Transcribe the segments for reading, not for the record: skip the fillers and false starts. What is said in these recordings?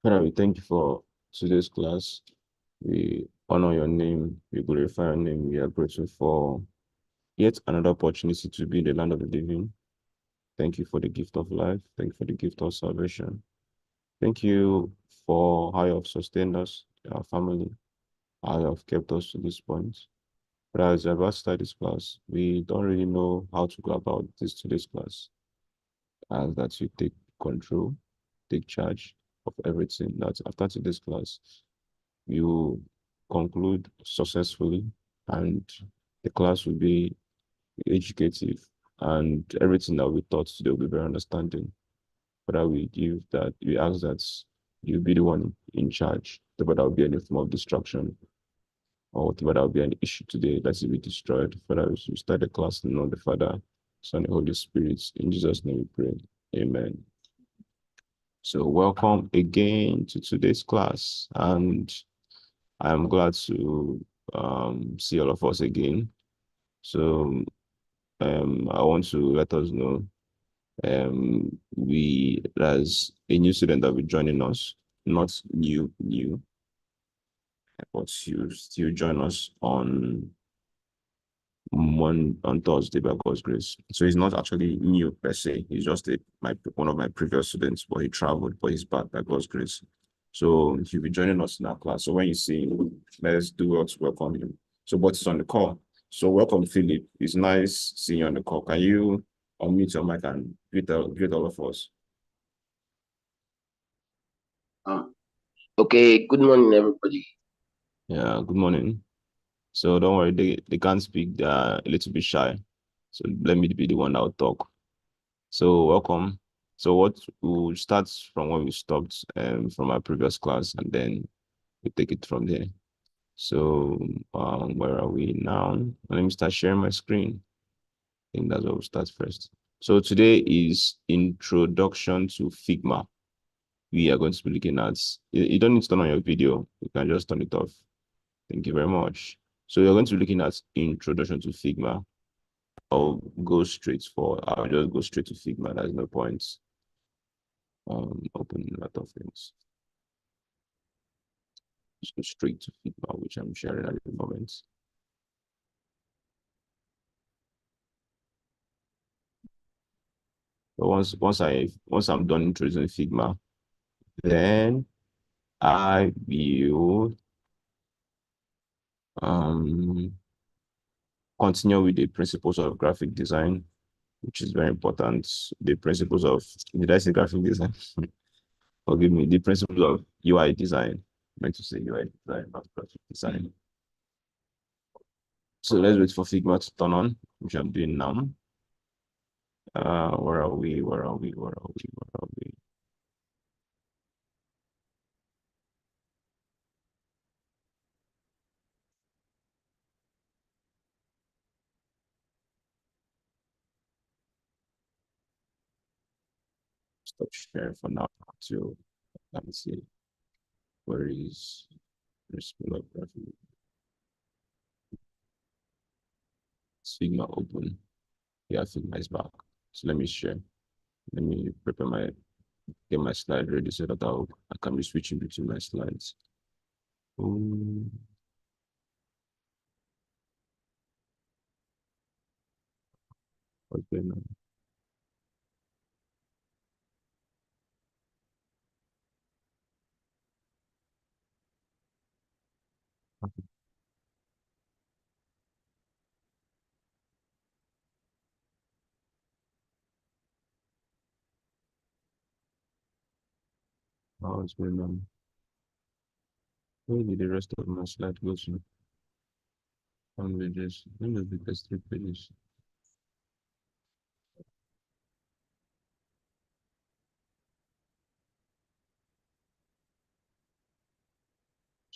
Father, we thank you for today's class. We honor your name. We glorify your name. We are grateful for yet another opportunity to be in the land of the living. Thank you for the gift of life. Thank you for the gift of salvation. Thank you for how you have sustained us, our family, how you have kept us to this point. But as I about to start this class, we don't really know how to go about today's class. As that you take control, take charge of everything. That after today's class, you conclude successfully and the class will be educative and everything that we taught today will be very understanding. But we ask that you be the one in charge. Whatever that will be any form of distraction or whatever that will be an issue today, let it be destroyed. Father, we start the class in the name of the Father, Son, and Holy Spirit. In Jesus' name we pray. Amen. So welcome again to today's class, and I'm glad to see all of us again. So I want to let us know there's a new student that will be joining us, not new, but you still join us on Thursday by God's grace. So he's not actually new per se. He's just one of my previous students, but he traveled, but he's back by God's grace. So he'll be joining us in our class. So when you see him, let's do what to welcome him. So what's on the call? So welcome, Philip. It's nice seeing you on the call. Can you unmute your mic and greet all of us? Okay, good morning, everybody. Yeah, good morning. So don't worry, they can't speak. They're a little bit shy. So let me be the one that will talk. So welcome. So we'll start from when we stopped from our previous class, and then we take it from there. So where are we now? Let me start sharing my screen. I think that's where we'll start first. So today is Introduction to Figma. We are going to be looking at, you don't need to turn on your video. You can just turn it off. Thank you very much. So we're going to be looking at Introduction to Figma. I'll just go straight to Figma. There's no point opening a lot of things. Just go straight to Figma, which I'm sharing at the moment. But once I'm done introducing Figma, then I will continue with the principles of graphic design, which is very important. The principles of, did I say graphic design? Forgive me, the principles of UI design. I meant to say UI design, not graphic design. So let's wait for Figma to turn on, which I'm doing now. Where are we? Stop sharing for now to let me see where is Figma open. Yeah, Figma is back. So let me share. Let me get my slide ready so that I can be switching between my slides. What's going on? What's going on? Where did the rest of my slide go to? Languages. Let me look at 3 pages.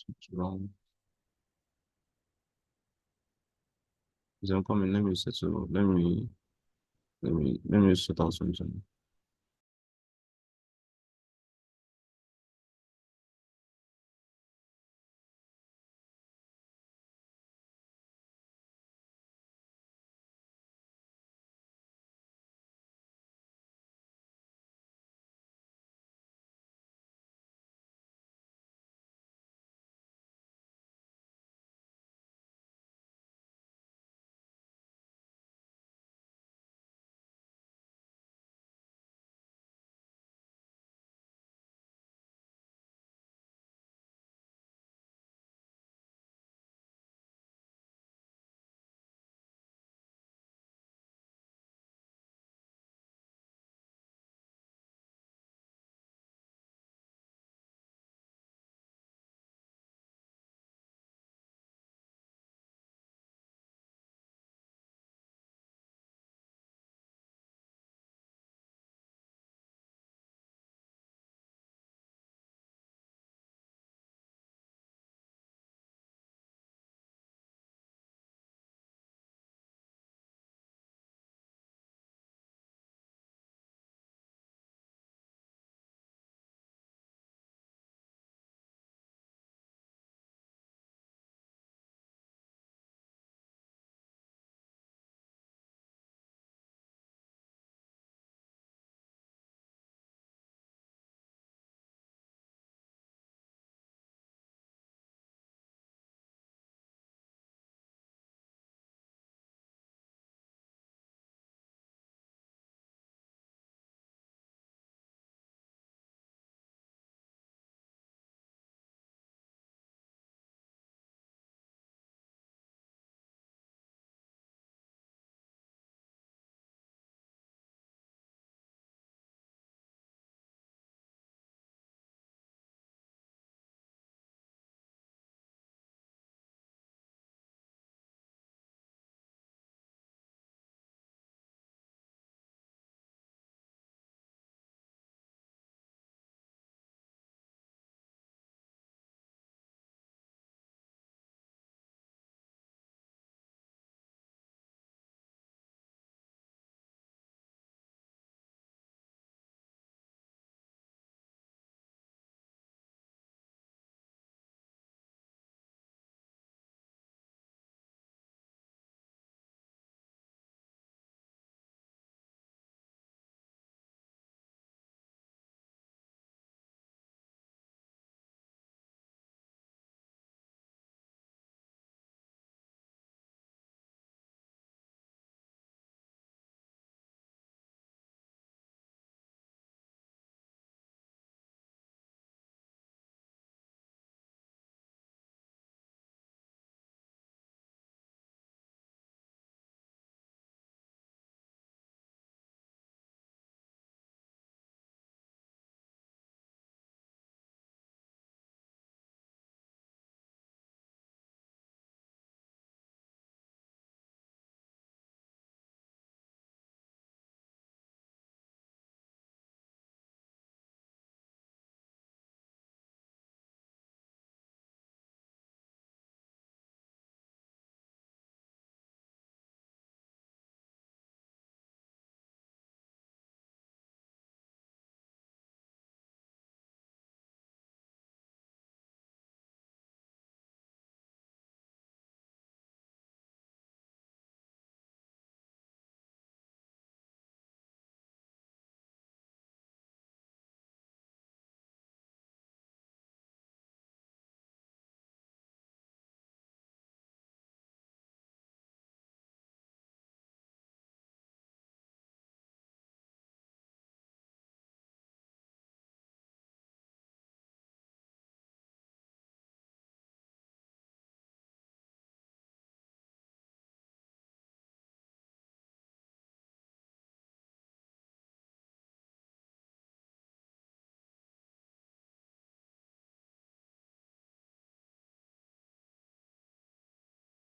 It's wrong. Is I'm coming? Let me settle. Let me sort out something.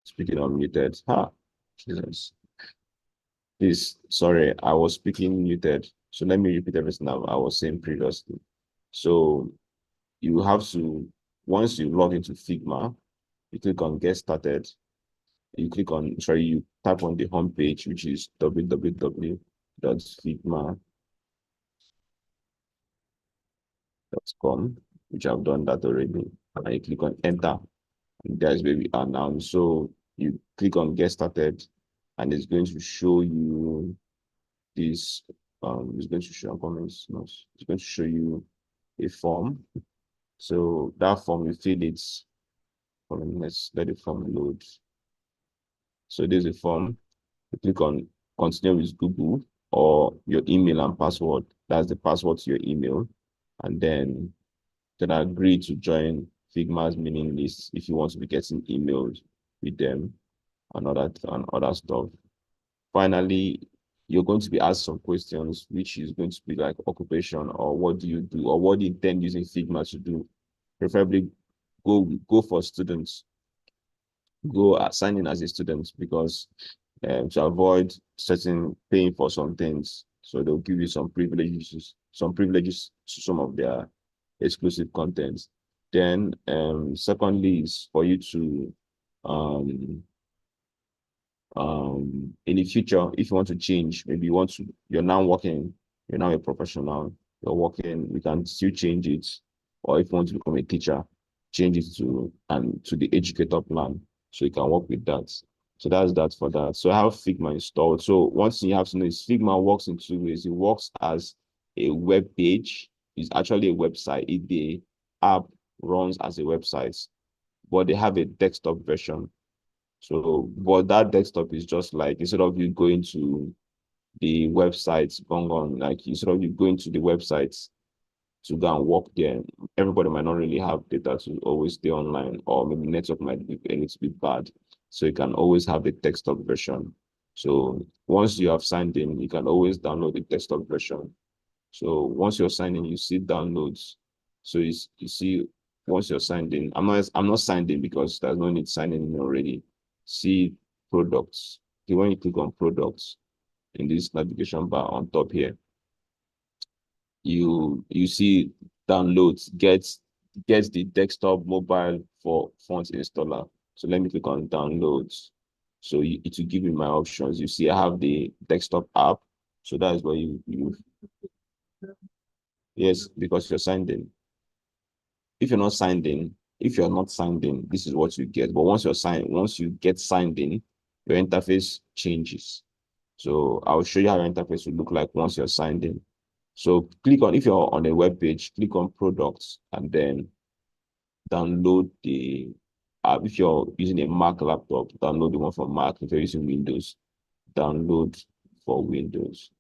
Speaking of muted. Jesus. Please, sorry, I was speaking muted. So let me repeat everything I was saying previously. So you have to, once you log into Figma, you click on Get Started. You click on, sorry, you tap on the home page, which is www.figma.com, which I've done that already. And you click on Enter. And that's where we are now. So you click on Get Started, and it's going to show you this. It's going to show comments. No, it's going to show you a form. So that form, you fill it. Let's let the form load. So there's a form. You click on continue with Google or your email and password. That's the password to your email. And then you can agree to join Figma's mailing list if you want to be getting emails with them and other stuff. Finally, you're going to be asked some questions, which is going to be like occupation or what do you do or what do you intend using Figma to do. Preferably go for students, go sign in as a student because to avoid certain paying for some things. So they'll give you some privileges to some of their exclusive contents. Then secondly is for you to um in the future, if you want to change, maybe you're now working, you're now a professional, you're working, we can still change it. Or if you want to become a teacher, change it to the educator plan. So you can work with that. So that's that for that. So I have Figma installed. So once you have to know is Figma works in two ways. It works as a web page. It's actually a website. The app runs as a website, but they have a desktop version. So, but that desktop is just like instead of you going to the websites, like instead of you going to the websites to go and work there, everybody might not really have data to always stay online, or maybe network might be a little bit bad. So you can always have the desktop version. So once you have signed in, you can always download the desktop version. So once you're signed in, you see downloads. So you see once you're signed in, I'm not signed in because there's no need signing in already. See products. Okay, when you click on products in this navigation bar on top here, you see downloads, gets the desktop mobile for font installer. So let me click on downloads. So it will give me my options. You see, I have the desktop app. So that is where you yes, because you're signed in. If you're not signed in, if you're not signed in, this is what you get. But once you get signed in, your interface changes. So I'll show you how your interface will look like once you're signed in. So if you're on a web page, click on products and then download the app. If you're using a Mac laptop, download the one for Mac. If you're using Windows, download for Windows.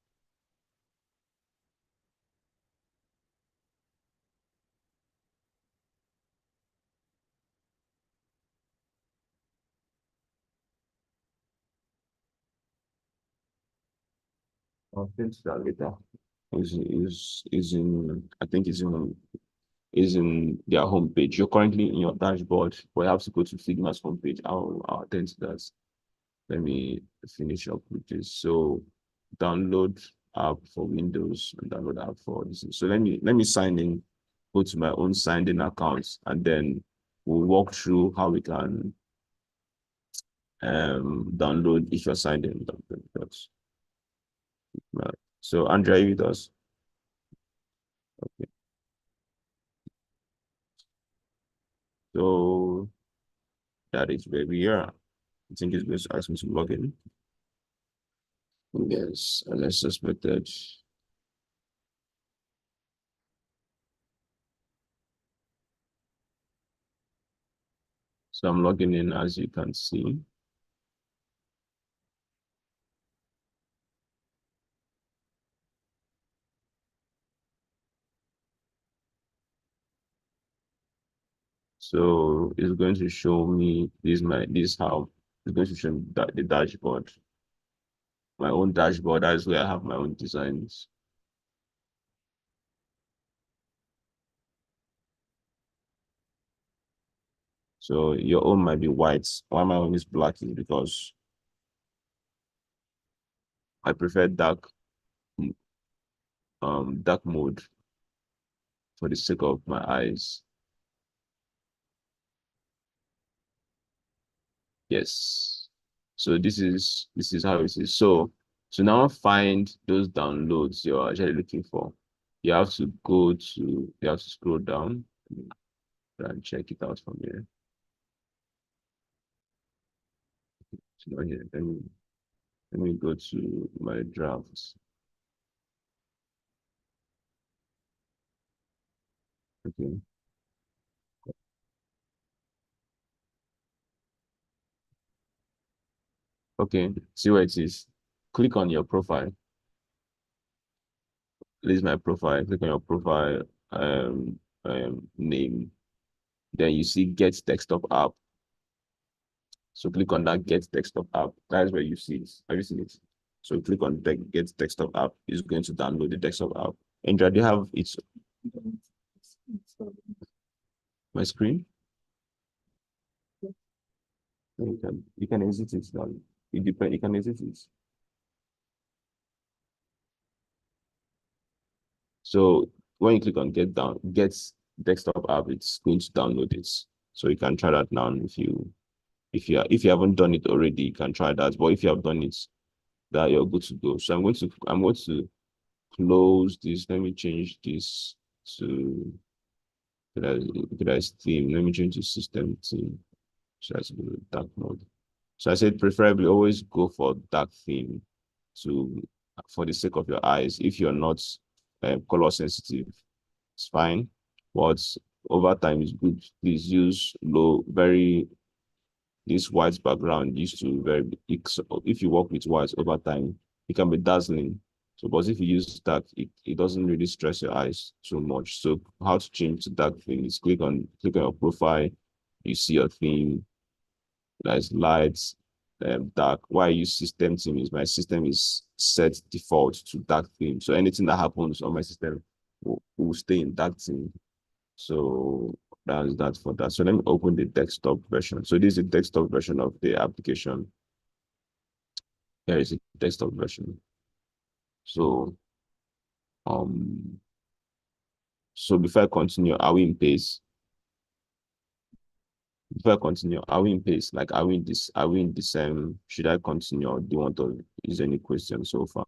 I'll finish that later. Is in I think is in their homepage. You're currently in your dashboard, but you have to go to Figma's homepage. I'll attend to that. Let me finish up with this. So download app for Windows and download app for this. So let me sign in, go to my own signed in account, and then we'll walk through how we can download if you're signed in. So Andrea, you with us? Okay. So that is where we are. I think it's going to ask me to log in. Yes, as suspected. So I'm logging in as you can see. So it's going to show me how it's going to show me the dashboard, my own dashboard. That's where I have my own designs. So your own might be white. Why my own is black is because I prefer dark mode for the sake of my eyes. Yes. So this is how it is. So now find those downloads you're actually looking for. You have to scroll down and check it out from here. So now here, let me go to my drafts. Okay. Okay. See where it is. Click on your profile. This is my profile. Click on your profile name. Then you see get desktop app. So click on that get desktop app. That's where you see it. Have you seen it? So click on get desktop app. It's going to download the desktop app. Android, do you have its my screen? You can exit it now. It depends. You can exit it. So when you click on get desktop app, it's going to download it. So you can try that now if you haven't done it already, you can try that. But if you have done it, that you're good to go. So I'm going to close this. Let me change this to theme. Let me change to system theme. So that's dark mode. So I said preferably always go for dark theme to for the sake of your eyes. If you're not color sensitive, it's fine. But over time is good. Please use very this white background used to if you work with white over time, it can be dazzling. So, but if you use dark, it doesn't really stress your eyes too much. So, how to change to dark theme is click on your profile, you see your theme, there's lights, dark. Why I use system theme is my system is set default to dark theme. So anything that happens on my system will stay in dark theme. So that's that for that. So let me open the desktop version. So this is the desktop version of the application. Here is the desktop version. So um so before I continue, are we in pace? Before I continue, are we in pace? Like are we in the same? Should I continue or do you want to is any question so far?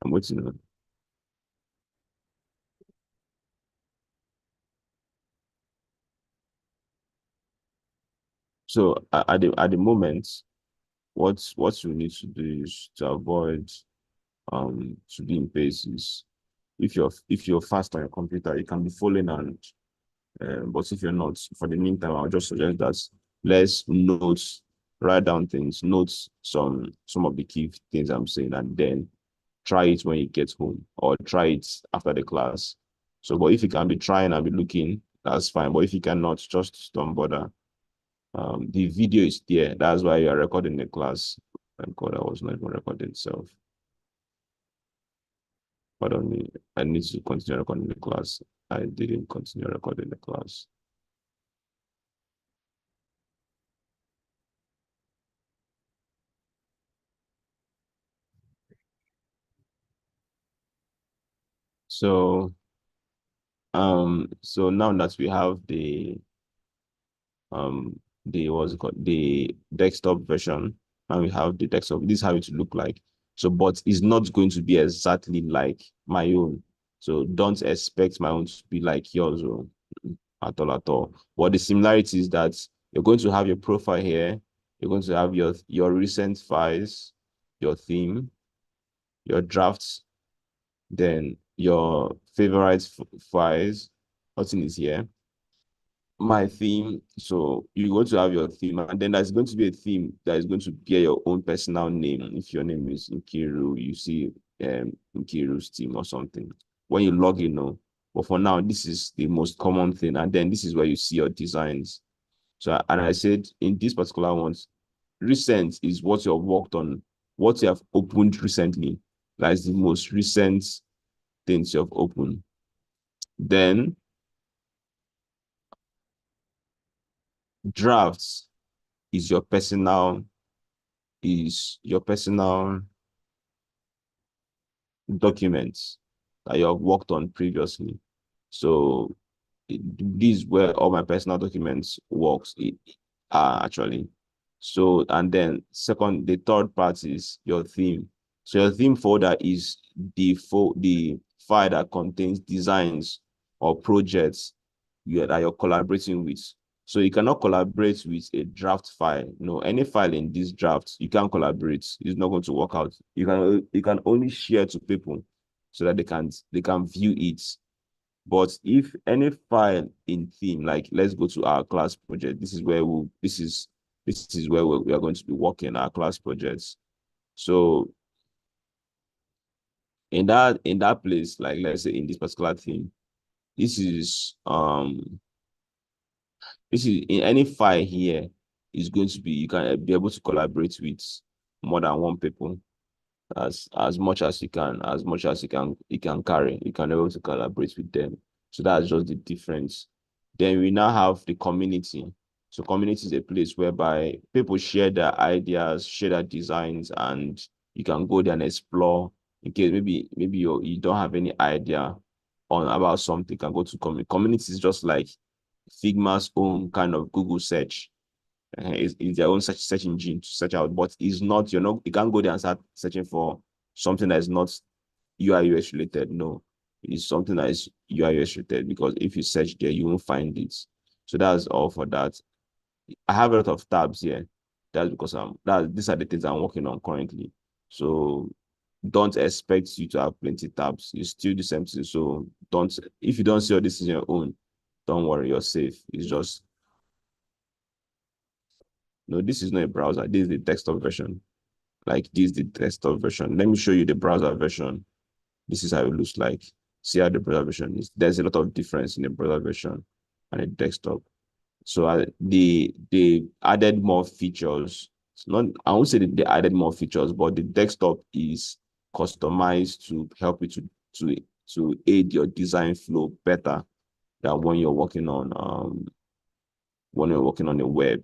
I'm waiting on. So at the moment, what you need to do is to avoid to be in pace is if you're fast on your computer, you can be following and but if you're not, for the meantime, I'll just suggest that let's write down things, notes some of the key things I'm saying, and then try it when you get home or try it after the class. So, but if you can be trying and be looking, that's fine. But if you cannot, just don't bother. The video is there. That's why you're recording the class. Thank God I was not even recording itself. Pardon me. I need to continue recording the class. I didn't continue recording the class. So now that we have the what's it called the desktop version, and we have the desktop, this is how it look like. So, but it's not going to be exactly like my own. So don't expect my own to be like yours or at all at all. But the similarity is that you're going to have your profile here, you're going to have your recent files, your theme, your drafts, then your favorite files. Nothing is here. My theme. So you're going to have your theme, and then there's going to be a theme that is going to bear your own personal name. If your name is Nkiru, you see Nkiru's theme or something. When you log in, no. But for now, this is the most common thing, and then this is where you see your designs. So and I said in this particular ones, recent is what you've worked on what you have opened recently. That is the most recent things you have opened. Then drafts is your personal documents that you have worked on previously. So this is where all my personal documents works are actually. So, and then second, the third part is your theme. So your theme folder is the file that contains designs or projects that you're collaborating with. So you cannot collaborate with a draft file. No, any file in this draft, you can't collaborate. It's not going to work out. You can only share to people so that they can view it. But if any file in theme, like let's go to our class project. This is where we are going to be working our class projects. So in that place, like let's say in this particular theme, this is in any file here is going to be, you can be able to collaborate with more than one people as much as you can carry. You can be able to collaborate with them. So that's just the difference. Then we now have the community. So community is a place whereby people share their ideas, share their designs, and you can go there and explore. In case maybe you don't have any idea on about something, you can go to community. Community is just like Figma's own kind of Google search. It's their own search engine to search out, but it's not, you can't go there and start searching for something that is not UI UX related. No, it's something that is UI UX related, because if you search there, you won't find it. So that's all for that. I have a lot of tabs here. That's because these are the things I'm working on currently. So don't expect you to have plenty tabs. You still do the same thing. So if you don't see all this in your own, don't worry, you're safe. It's just, no, this is not a browser. This is the desktop version. Like this is the desktop version. Let me show you the browser version. This is how it looks like. See how the browser version is. There's a lot of difference in the browser version and the desktop. So they added more features. It's not, I won't say that they added more features, but the desktop is customized to help you to aid your design flow better than when you're working on the web.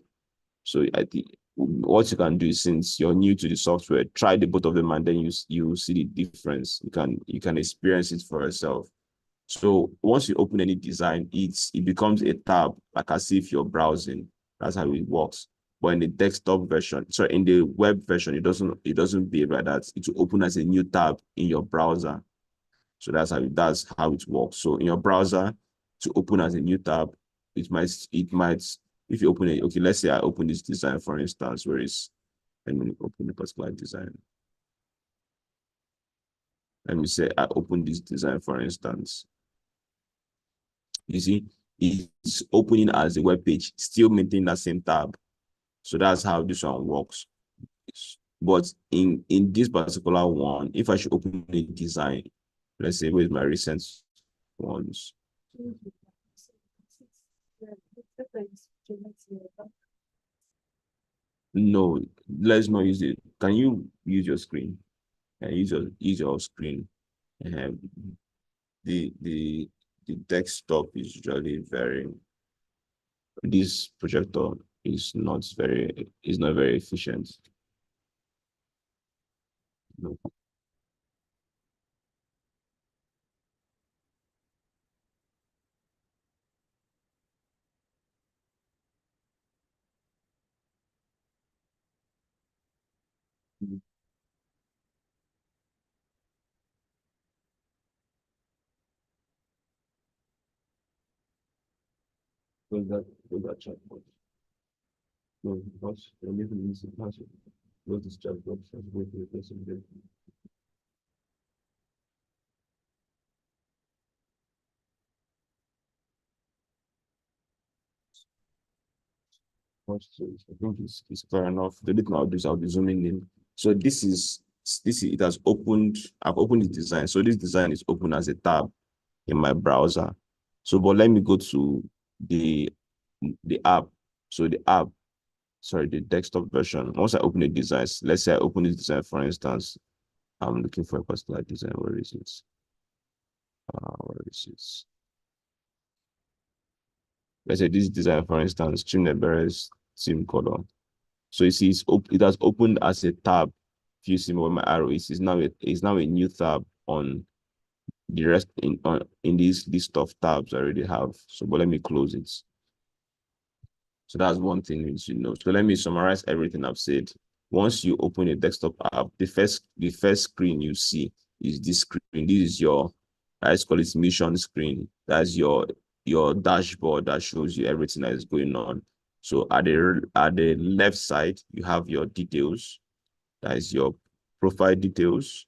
So I think what you can do is, since you're new to the software, try the both of them, and then you see the difference. You can experience it for yourself. So once you open any design, it becomes a tab, like as if you're browsing. That's how it works. But in the desktop version, so in the web version, it doesn't behave like that. It will open as a new tab in your browser. So that's how it works. So in your browser, to open as a new tab, it might if you open it, okay, let's say I open this design, for instance, let me open the particular design. Let me say I open this design, for instance. You see, it's opening as a web page, still maintaining that same tab. So that's how this one works. But in this particular one, if I should open a design, let's say with my recent ones. No, let's not use it. Can you use your screen? Use your screen. And the desktop is usually very, this projector is not very efficient. No. Close that chatbot. No, because you're making this password. Close this chatbot and go to the person there. I think it's fair enough. The little I'll do is I'll be zooming in. So it has opened. I've opened the design. So this design is open as a tab in my browser. So, but let me go to the app. So the app. sorry, the desktop version. Once I open a design, let's say I open this design, for instance, I'm looking for a particular design. Where is it? Where is it? Let's say this design, for instance, Chimneberry's team color. So you see, it has opened as a tab. If you see where my arrow is, it's now a new tab on the rest in this list of tabs I already have. So, but let me close it. So that's one thing you should know. So let me summarize everything I've said. Once you open a desktop app, the first screen you see is this screen. This is your, let's call it mission screen. That's your dashboard that shows you everything that is going on. So at the left side, you have your details. That is your profile details,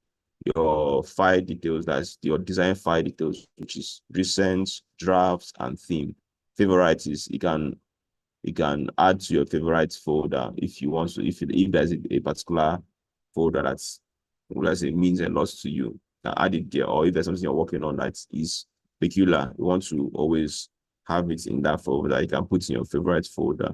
your file details, that's your design file details, which is recent, drafts, and theme. Favorites is you can add to your favorites folder if you want to, if there's a particular folder that's, let's say, means a lot to you, you can add it there. Or if there's something you're working on that is peculiar, you want to always have it in that folder, you can put in your favorite folder.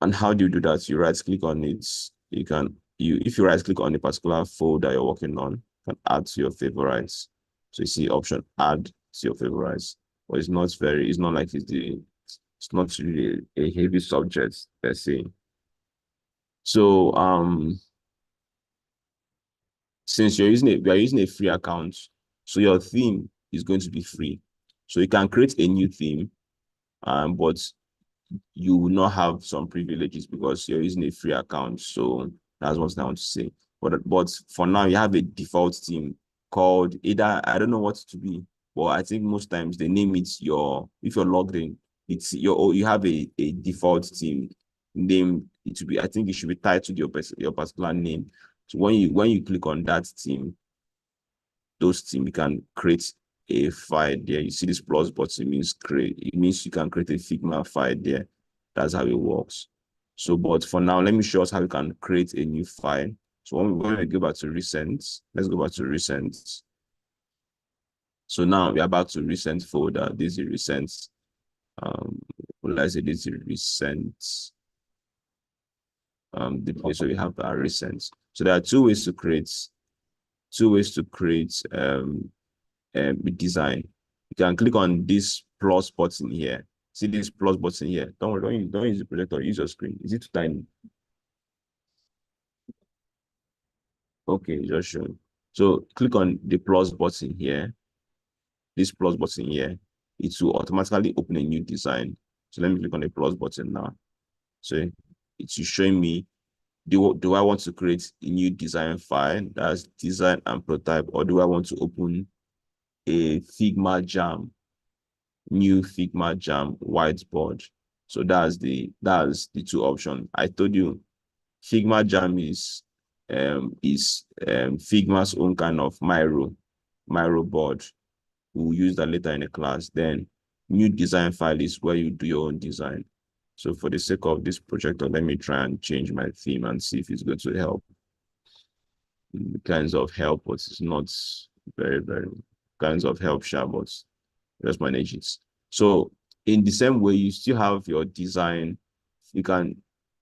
And how do you do that? You right click on it. If you right click on a particular folder you're working on, you can add to your favorites. So you see option add to your favorites. But it's not like it's not really a heavy subject per se. So since we are using a free account, so your theme is going to be free. So you can create a new theme, but you will not have some privileges because you're using a free account. So that's what I want to say. But for now, you have a default theme called either, I don't know what to be, but I think most times they name it if you're logged in, you have a default theme name. It should be, I think it should be tied to your particular name. So when you click on that theme, you can create a file there. You see this plus button means create. It means you can create a Figma file there. That's how it works. So, but for now, let me show us how we can create a new file. So when we go back to recent, let's go back to recent. So now we're back to recent folder. This is recent. Let's say this is recent. The place where we have our recent. So there are two ways to create design. You can click on this plus button here. See this plus button here. Don't worry, don't use the projector, use your screen. Is it too tiny? Okay, just show. So click on the plus button here. This plus button here. It will automatically open a new design. So let me click on the plus button now. So it's showing me, do I want to create a new design file that's design and prototype, or do I want to open a new Figma Jam whiteboard? So that's the two options. I told you Figma Jam is Figma's own kind of Miro board. We'll use that later in the class. Then new design file is where you do your own design. So for the sake of this projector, let me try and change my theme and see if it's going to help. Kinds of help, but it's not very, very kinds of help, but just manage it. So in the same way, you still have your design.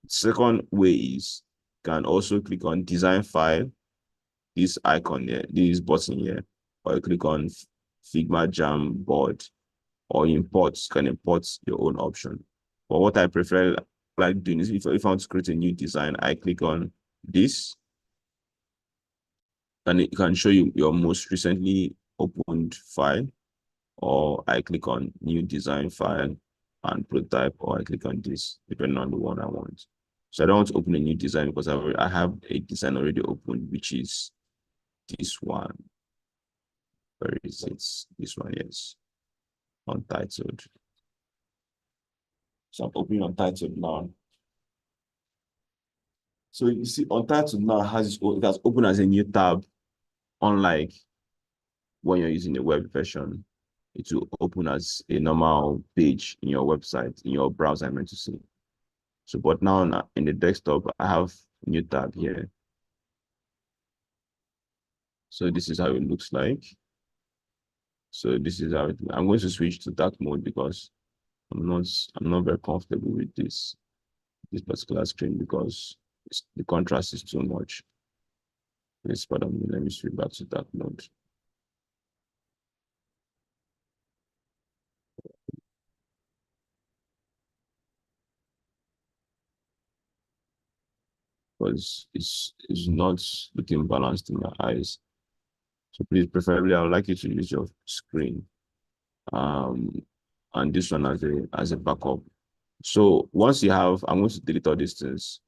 Second way is you can also click on design file, this icon here, this button here, or you click on Figma Jam board, or you can import your own option. But what I prefer like doing is if I want to create a new design, I click on this, and it can show you your most recently opened file, or I click on new design file and prototype, or I click on this, depending on the one I want. So I don't want to open a new design because I have a design already opened, which is this one. Where is it? This one, yes. Untitled. So I'm opening Untitled now. So you see, Untitled now it has opened as a new tab, unlike when you're using a web version. It will open as a normal page in your website, in your browser, I meant to say. So, but now in the desktop, I have a new tab here. So this is how it looks like. So this is how I'm going to switch to dark mode because I'm not very comfortable with this this particular screen because the contrast is too much. Please pardon me. Let me switch back to dark mode. Because it's not looking balanced in my eyes. So please, preferably, I would like you to use your screen. And this one as a backup. So once you have, I'm going to delete all these things,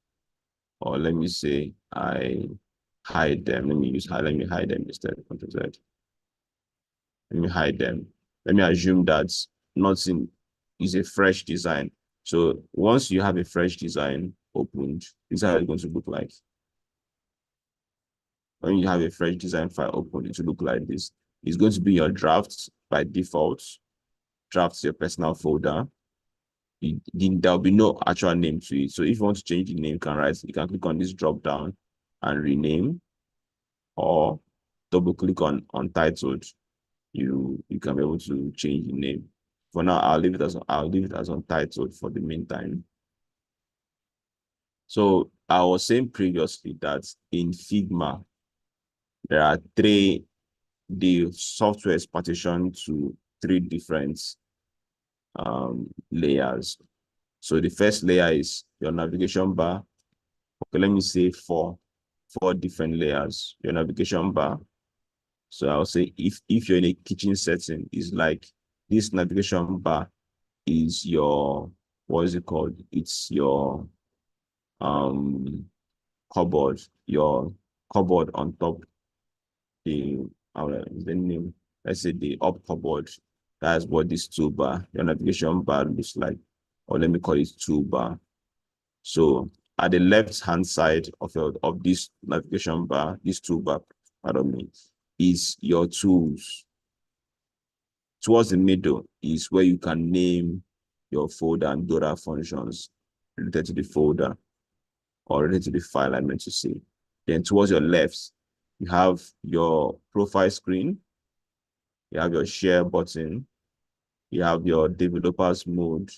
or let me say I hide them. Let me hide them instead. Control Z. Let me hide them. Let me assume that nothing is a fresh design. So once you have a fresh design opened, this is how it's going to look like. When you have a fresh design file open, it will look like this. It's going to be your drafts by default. Drafts your personal folder. There'll be no actual name to it. So if you want to change the name, you can click on this drop down and rename, or double click on untitled. You can be able to change the name. For now, I'll leave it as untitled for the meantime. So I was saying previously that in Figma, there are the software is partitioned to 3 different layers. So the first layer is your navigation bar. Okay, let me say four different layers. Your navigation bar. So I'll say if you're in a kitchen setting, it's like this navigation bar is your, what is it called? It's your cupboard, your cupboard on top the the name. Let's say the up cupboard. That's what this toolbar, your navigation bar looks like. Or let me call it toolbar. So at the left-hand side of this navigation bar, this toolbar, pardon me, is your tools. Towards the middle is where you can name your folder and do other functions related to the folder or related to the file I meant to say. Then towards your left, you have your profile screen, you have your share button, you have your developers mode,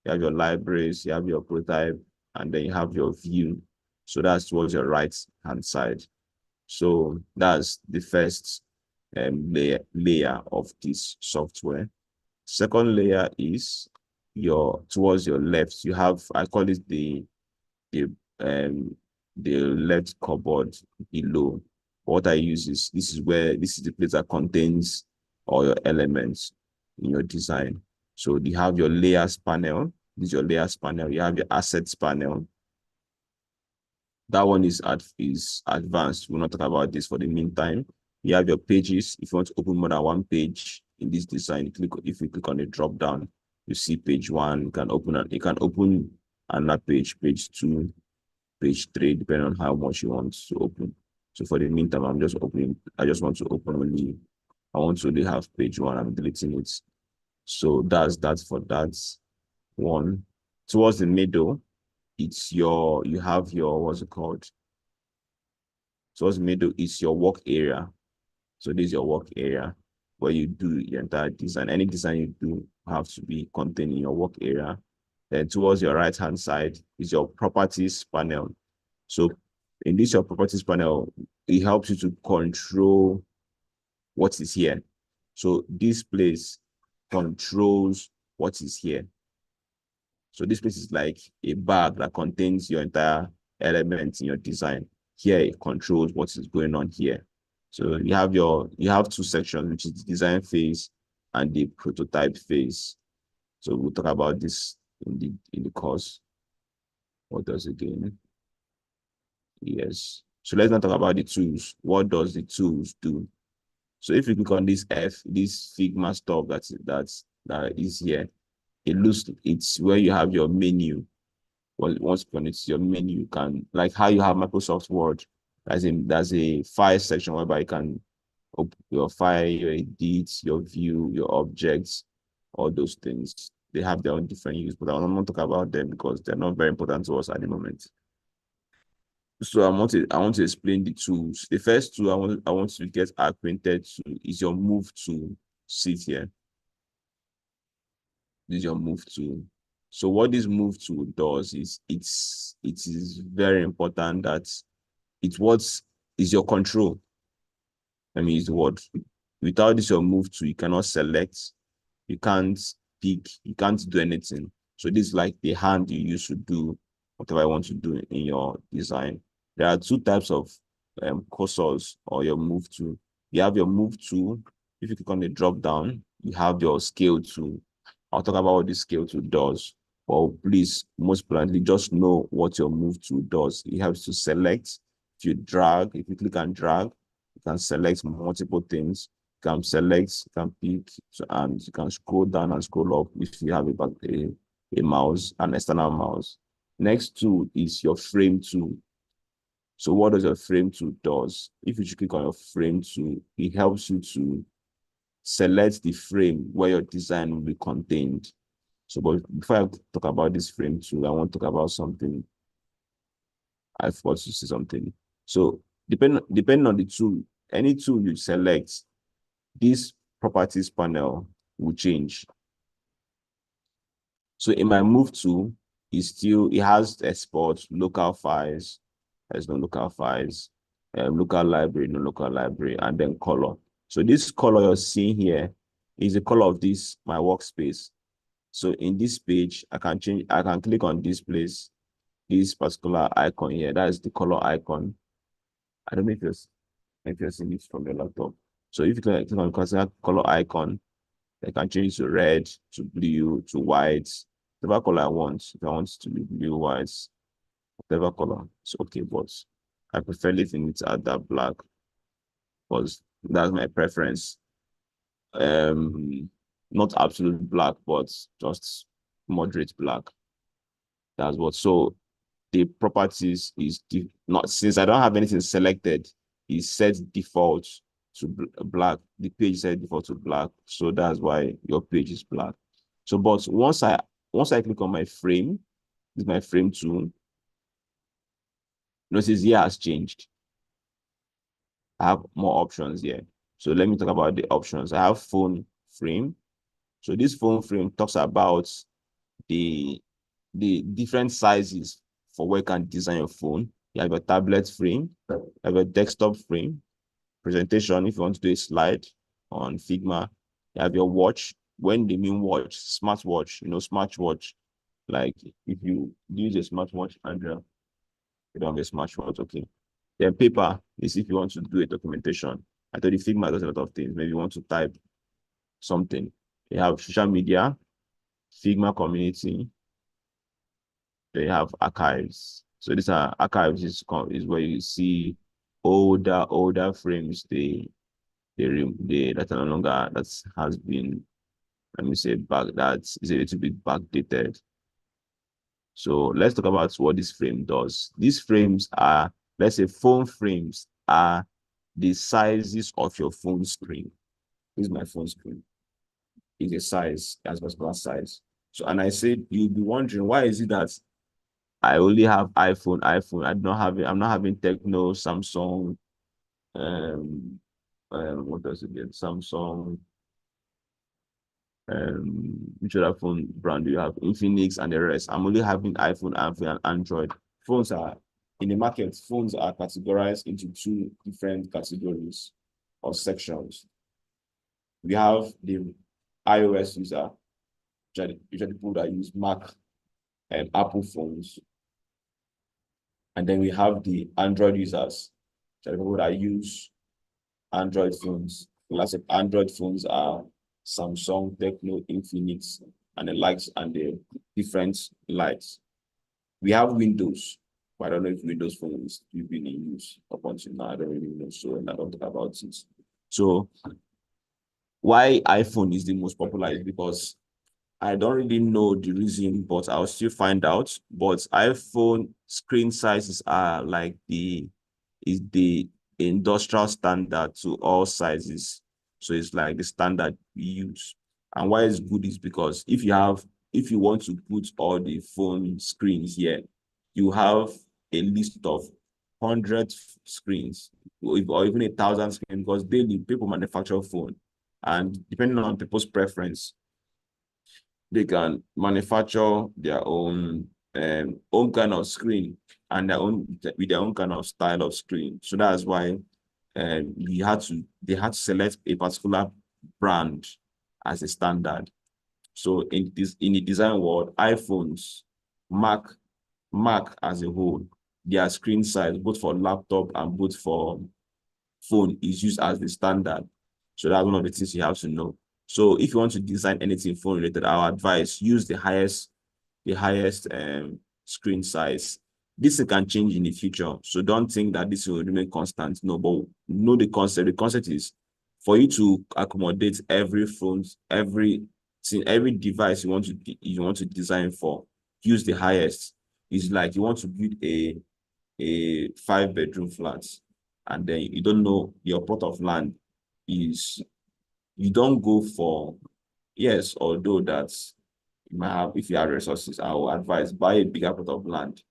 you have your libraries, you have your prototype, and then you have your view. So that's towards your right hand side. So that's the first layer of this software. Second layer is towards your left. You have, I call it the left cupboard below. What I use is this is the place that contains all your elements in your design. So you have your layers panel. This is your layers panel. You have your assets panel. That one is advanced. We'll not talk about this for the meantime. You have your pages. If you want to open more than one page in this design, if you click on the drop down, you see page 1. You can open another page 2, page 3, depending on how much you want to open. So for the meantime, I just want to open only. I want to only have page 1. I'm deleting it. So that's for that one. Towards the middle, you have your, what's it called? Towards the middle is your work area. So this is your work area where you do your entire design. Any design you do have to be contained in your work area. Then towards your right hand side is your properties panel. So in this your properties panel, it helps you to control what is here. So this place controls what is here. So this place is like a bag that contains your entire elements in your design. Here it controls what is going on here. So you have 2 sections, which is the design phase and the prototype phase. So we'll talk about this in the course. What does it again? Yes. So let's not talk about the tools. What does the tools do? So if you click on this this Figma stuff that is here, it's where you have your menu. Well, once upon it's your menu, you can, like how you have Microsoft Word, there's a file section whereby you can open your file, your edits, your view, your objects, all those things. They have their own different use, but I will not talk about them because they're not very important to us at the moment. So I want to explain the tools. The first tool I want to get acquainted to is your move tool. Sit here. This is your move tool. So what this move tool does is it is very important that it's what is your control. Let me use the word. Without this your move tool, you cannot select, you can't pick, you can't do anything. So this is like the hand you use to do whatever I want to do in your design. There are two types of cursors or your move tool. You have your move tool. If you click on the drop down, you have your scale tool. I'll talk about what the scale tool does. Well, please, most bluntly, just know what your move tool does. It helps to select. If you drag, if you click and drag, you can select multiple things. You can select, you can pick, and you can scroll down and scroll up if you have a mouse, an external mouse. Next tool is your frame tool. So what does your frame tool does? If you click on your frame tool, it helps you to select the frame where your design will be contained. So, but before I talk about this frame tool, I want to talk about something. I forgot to say something. So, depending on the tool, any tool you select, this properties panel will change. So, in my move tool, it has export local files. There's no local files, local library, no local library, and then color. So this color you're seeing here is the color of this my workspace. So in this page, I can click on this place, this particular icon here. That is the color icon. I don't know if you're seeing this from your laptop. So if you click on the color icon, I can change to red, to blue, to white, whatever color I want. If I want it to be blue, white, whatever color, it's okay. But I prefer leaving it at that black because that's my preference. Not absolute black, but just moderate black. That's what. So the properties is not, since I don't have anything selected, is set default to black. The page set default to black. So that's why your page is black. So, but once I click on my frame, this is my frame tool. Notice here has changed. I have more options here. So let me talk about the options. I have phone frame. So this phone frame talks about the different sizes for where you can design your phone. You have a tablet frame, you have a desktop frame, presentation if you want to do a slide on Figma. You have your watch. When they mean watch, smartwatch, smartwatch. Like if you use a smartwatch, Andrea, you don't have a smartwatch, okay. Then paper is if you want to do a documentation. I thought the Figma does a lot of things. Maybe you want to type something. You have social media, Figma community. They have archives. So these are archives is where you see older frames. That are no longer, that has been, let me say, back, that is a little bit backdated. So let's talk about what this frame does. These frames are, let's say, phone frames are the sizes of your phone screen. This is my phone screen. It's a size, as particular size. So, and I said, you'll be wondering, why is it that I only have iPhone. I'm not having Techno, Samsung, um, what does it get? Samsung, which other phone brand do you have? Infinix and the rest. I'm only having iPhone, and Android. Phones are in the market, phones are categorized into two different categories or sections. We have the iOS user, which are the people that use Mac and Apple phones. And then we have the Android users, which are the people that use Android phones. Classic Android phones are Samsung, Techno, Infinix, and the likes, and the different likes. We have Windows, but I don't know if Windows phone is still being in use up until now. I don't really know, so I don't talk about it. So why iPhone is the most popular is because I don't really know the reason, but I'll still find out. But iPhone screen sizes are like the industrial standard to all sizes. So it's like the standard we use. And why it's good is because if you want to put all the phone screens here, you have a list of 100 screens or even 1,000 screens, because daily people manufacture phone. And depending on people's preference, they can manufacture their own kind of screen and their own with their own kind of style of screen. So that's why they had to select a particular brand as a standard. So in the design world, iPhones, Mac, Mac as a whole, their screen size, both for laptop and both for phone, is used as the standard. So that's one of the things you have to know. So if you want to design anything phone related, our advice, use the highest screen size. This can change in the future. So don't think that this will remain constant. No, but know the concept. The concept is for you to accommodate every phone, every device you want to design for, use the highest. It's like you want to build a 5-bedroom flat, and then you don't know your plot of land is, you don't go for, yes, although that's, you might have, if you have resources, I will advise buy a bigger plot of land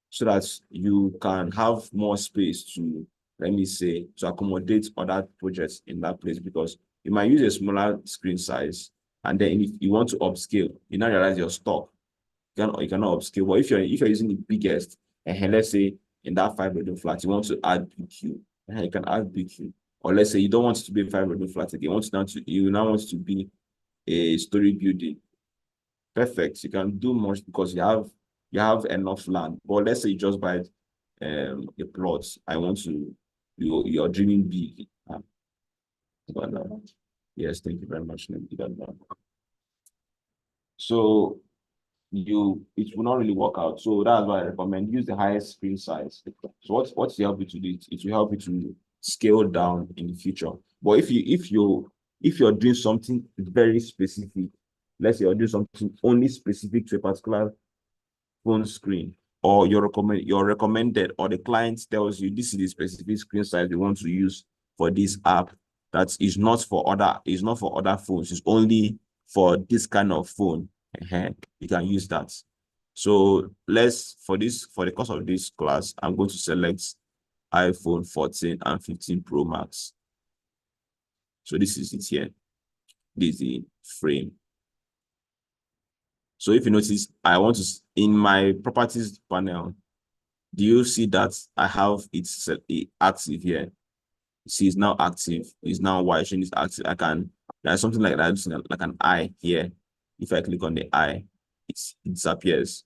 so that you can have more space to, let me say, to accommodate other projects in that place, because you might use a smaller screen size, and then if you want to upscale, you now realize you're stuck. You cannot upscale. But if you're using the biggest, and let's say in that 5-bedroom flat, you want to add BQ, and you can add BQ. Or let's say you don't want it to be a 5-bedroom flat again. You now want it to be a story building. Perfect. You can do much because you have enough land. But let's say you just buy a plot. I want to, you're dreaming big. But, yes, thank you very much. So it will not really work out. So that's why I recommend use the highest screen size. So what's the help you to do? It will help you to scale down in the future. But if you're doing something very specific, let's say you're doing something only specific to a particular phone screen, or you're recommended, or the client tells you this is the specific screen size we want to use for this app, that is not for other phones, it's only for this kind of phone, you can use that. So for the course of this class, I'm going to select iPhone 14 and 15 Pro Max. So this is it here. This is the frame. So if you notice, in my properties panel, do you see that I have it active here? See, it's now active. It's now white, showing it's active. There's something like that, like an eye here. If I click on the eye, it disappears.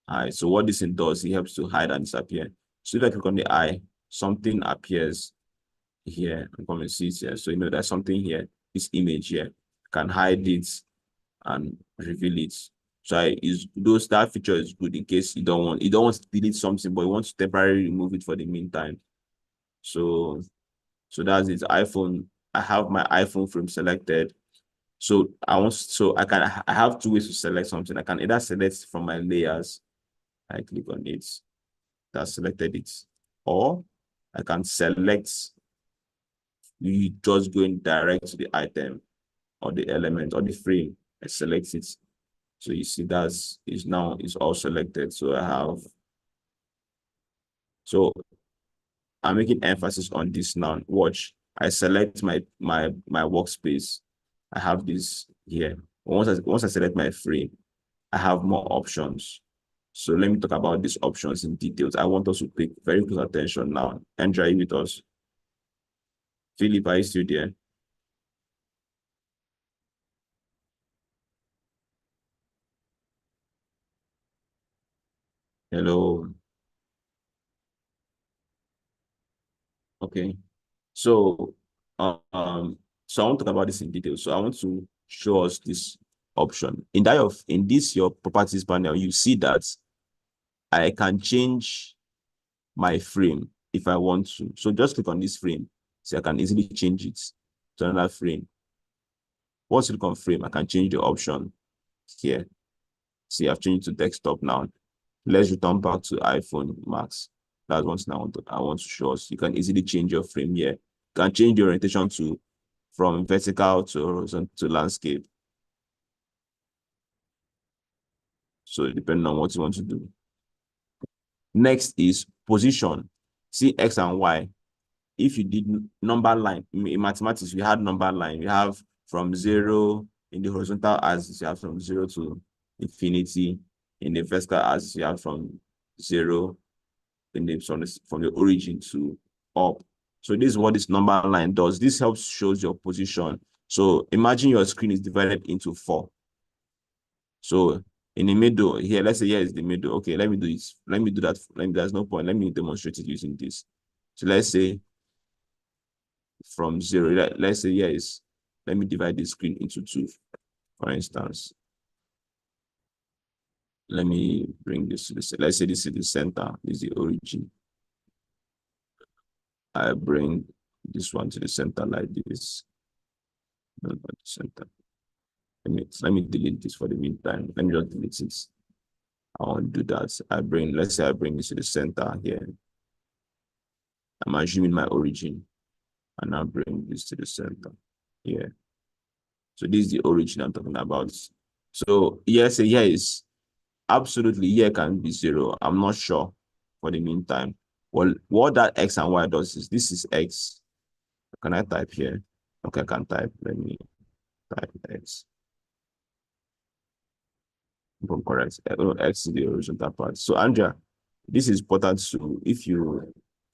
All right, so what this thing does, it helps to hide and disappear. So if I click on the eye, something appears here. I'm going to see it here. So you know there's something here. This image here can hide it and reveal it. So that feature is good in case you don't want to delete something, but you want to temporarily remove it for the meantime. So that's it. iPhone. I have my iPhone frame selected. So I have two ways to select something. I can either select from my layers. I click on it. That selected it. Or I can select, you just going direct to the item or the element or the frame. I select it. So you see it's all selected. So I'm making emphasis on this now. Watch. I select my workspace. I have this here. Once I select my frame, I have more options. So let me talk about these options in details. I want us to pay very close attention now. Andrea, are you with us? Philip, are you still there? Hello. Okay. So so I want to talk about this in detail. So I want to show us this option. In this your properties panel, you see that I can change my frame if I want to. So just click on this frame. So I can easily change it to another frame. Once you click on frame, I can change the option here. See, I've changed to desktop now. Let's return back to iPhone Max. That's one thing I want to show us. You can easily change your frame here. You can change the orientation from vertical to horizontal to landscape. So depending on what you want to do. Next is position. See X and Y. If you did number line, in mathematics, we had number line. We have from 0 In the horizontal axis, you have from 0 to infinity. In the vertical axis, you have from 0 from the origin to up. So this is what this number line does. This helps shows your position. So imagine your screen is divided into 4. So in the middle here, let's say here is the middle. Okay, let me do this. Let me do that. There's no point. Let me demonstrate it using this. So let's say from 0, let's say here is, let me divide the screen into 2, for instance. Let me bring this to the, let's say this is the center, this is the origin. I bring this one to the center like this. Not the center. Let me delete this for the meantime. Let me just delete this. I want to do that. Let's say I bring this to the center here. I'm assuming my origin, and I'll bring this to the center here. So this is the origin I'm talking about. So yes, here is absolutely, here can be 0. I'm not sure for the meantime. Well, what that X and Y does is, this is X. Can I type here? Okay, I can type. Let me type X. If I'm correct. X is the horizontal part. So Andrea, this is important to,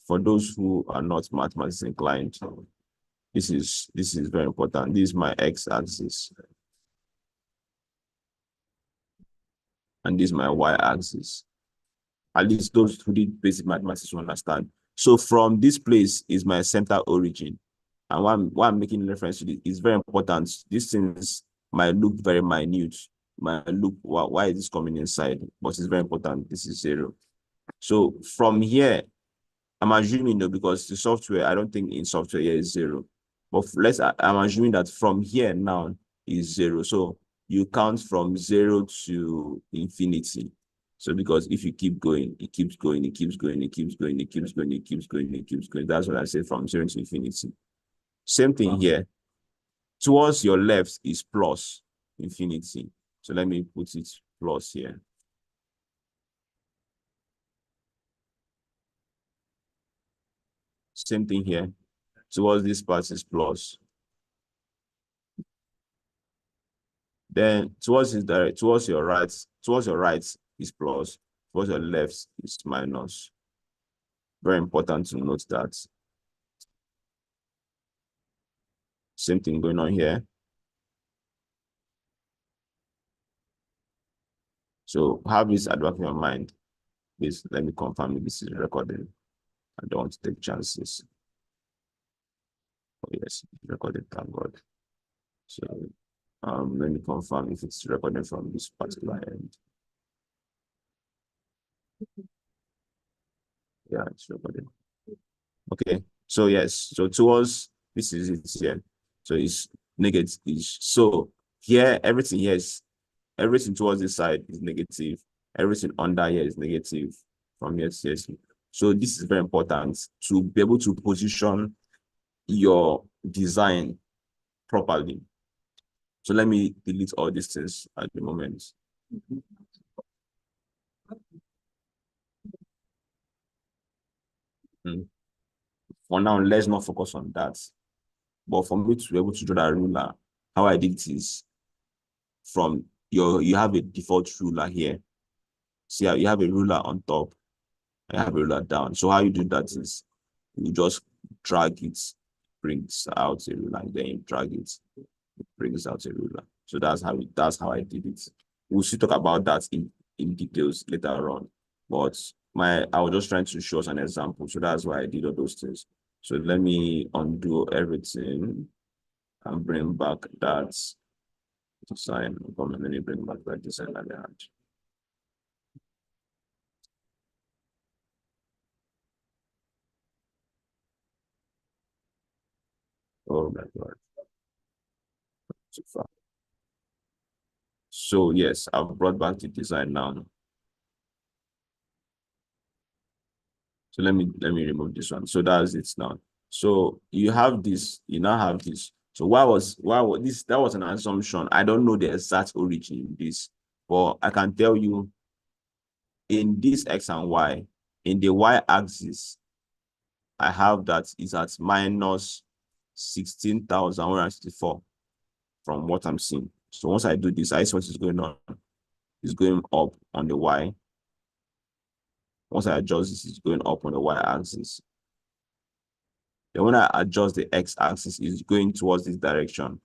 for those who are not mathematics inclined, this is very important. This is my X axis. And this is my Y axis. At least those who did basic mathematics will understand. So from this place is my center origin. And why I'm making reference to this is very important. These things might look very minute, might look, why is this coming inside? But it's very important. This is 0. So from here, I'm assuming though, because the software, I don't think in software here is 0. But I'm assuming that from here now is 0. So you count from 0 to infinity. So because if you keep going, it keeps going, it keeps going, it keeps going, it keeps going, it keeps going, it keeps going. That's what I say, from 0 to infinity. Same thing here. Towards your left is plus infinity. So let me put it plus here. Same thing here. Towards this part is plus. Then towards your right is plus. Towards your left is minus. Very important to note that. Same thing going on here. So have this at the back of your mind. Please let me confirm if this is recording. I don't want to take chances. Oh yes, recorded, thank God. So let me confirm if it's recording from this particular end. Yeah, it's recording. Okay, so yes, so towards, this is it here. So it's negative. So here, everything towards this side is negative. Everything under here is negative from here to here. So this is very important to be able to position your design properly. So let me delete all these things at the moment. For now, let's not focus on that. But for me to be able to draw that ruler, how I did it is, from you have a default ruler here. See how you have a ruler on top, and you have a ruler down. So how you do that is, you just drag it, brings out a ruler, and then you drag it, brings out a ruler. So that's how I did it. We'll still talk about that in details later on. But I was just trying to show us an example. So that's why I did all those things. So let me undo everything and bring back that design. Let me bring back that design that I had. Oh my God. Too far. So yes, I've brought back the design now. So let me remove this one. So that's it now. So you have this, you now have this. So why was this? That was an assumption. I don't know the exact origin in this, but I can tell you, in this X and Y, in the Y axis, I have that is at minus 16,164 from what I'm seeing. So once I do this, I see what is going on. It's going up on the Y. Once I adjust this, it's going up on the Y axis. Then when I adjust the X axis, it's going towards this direction.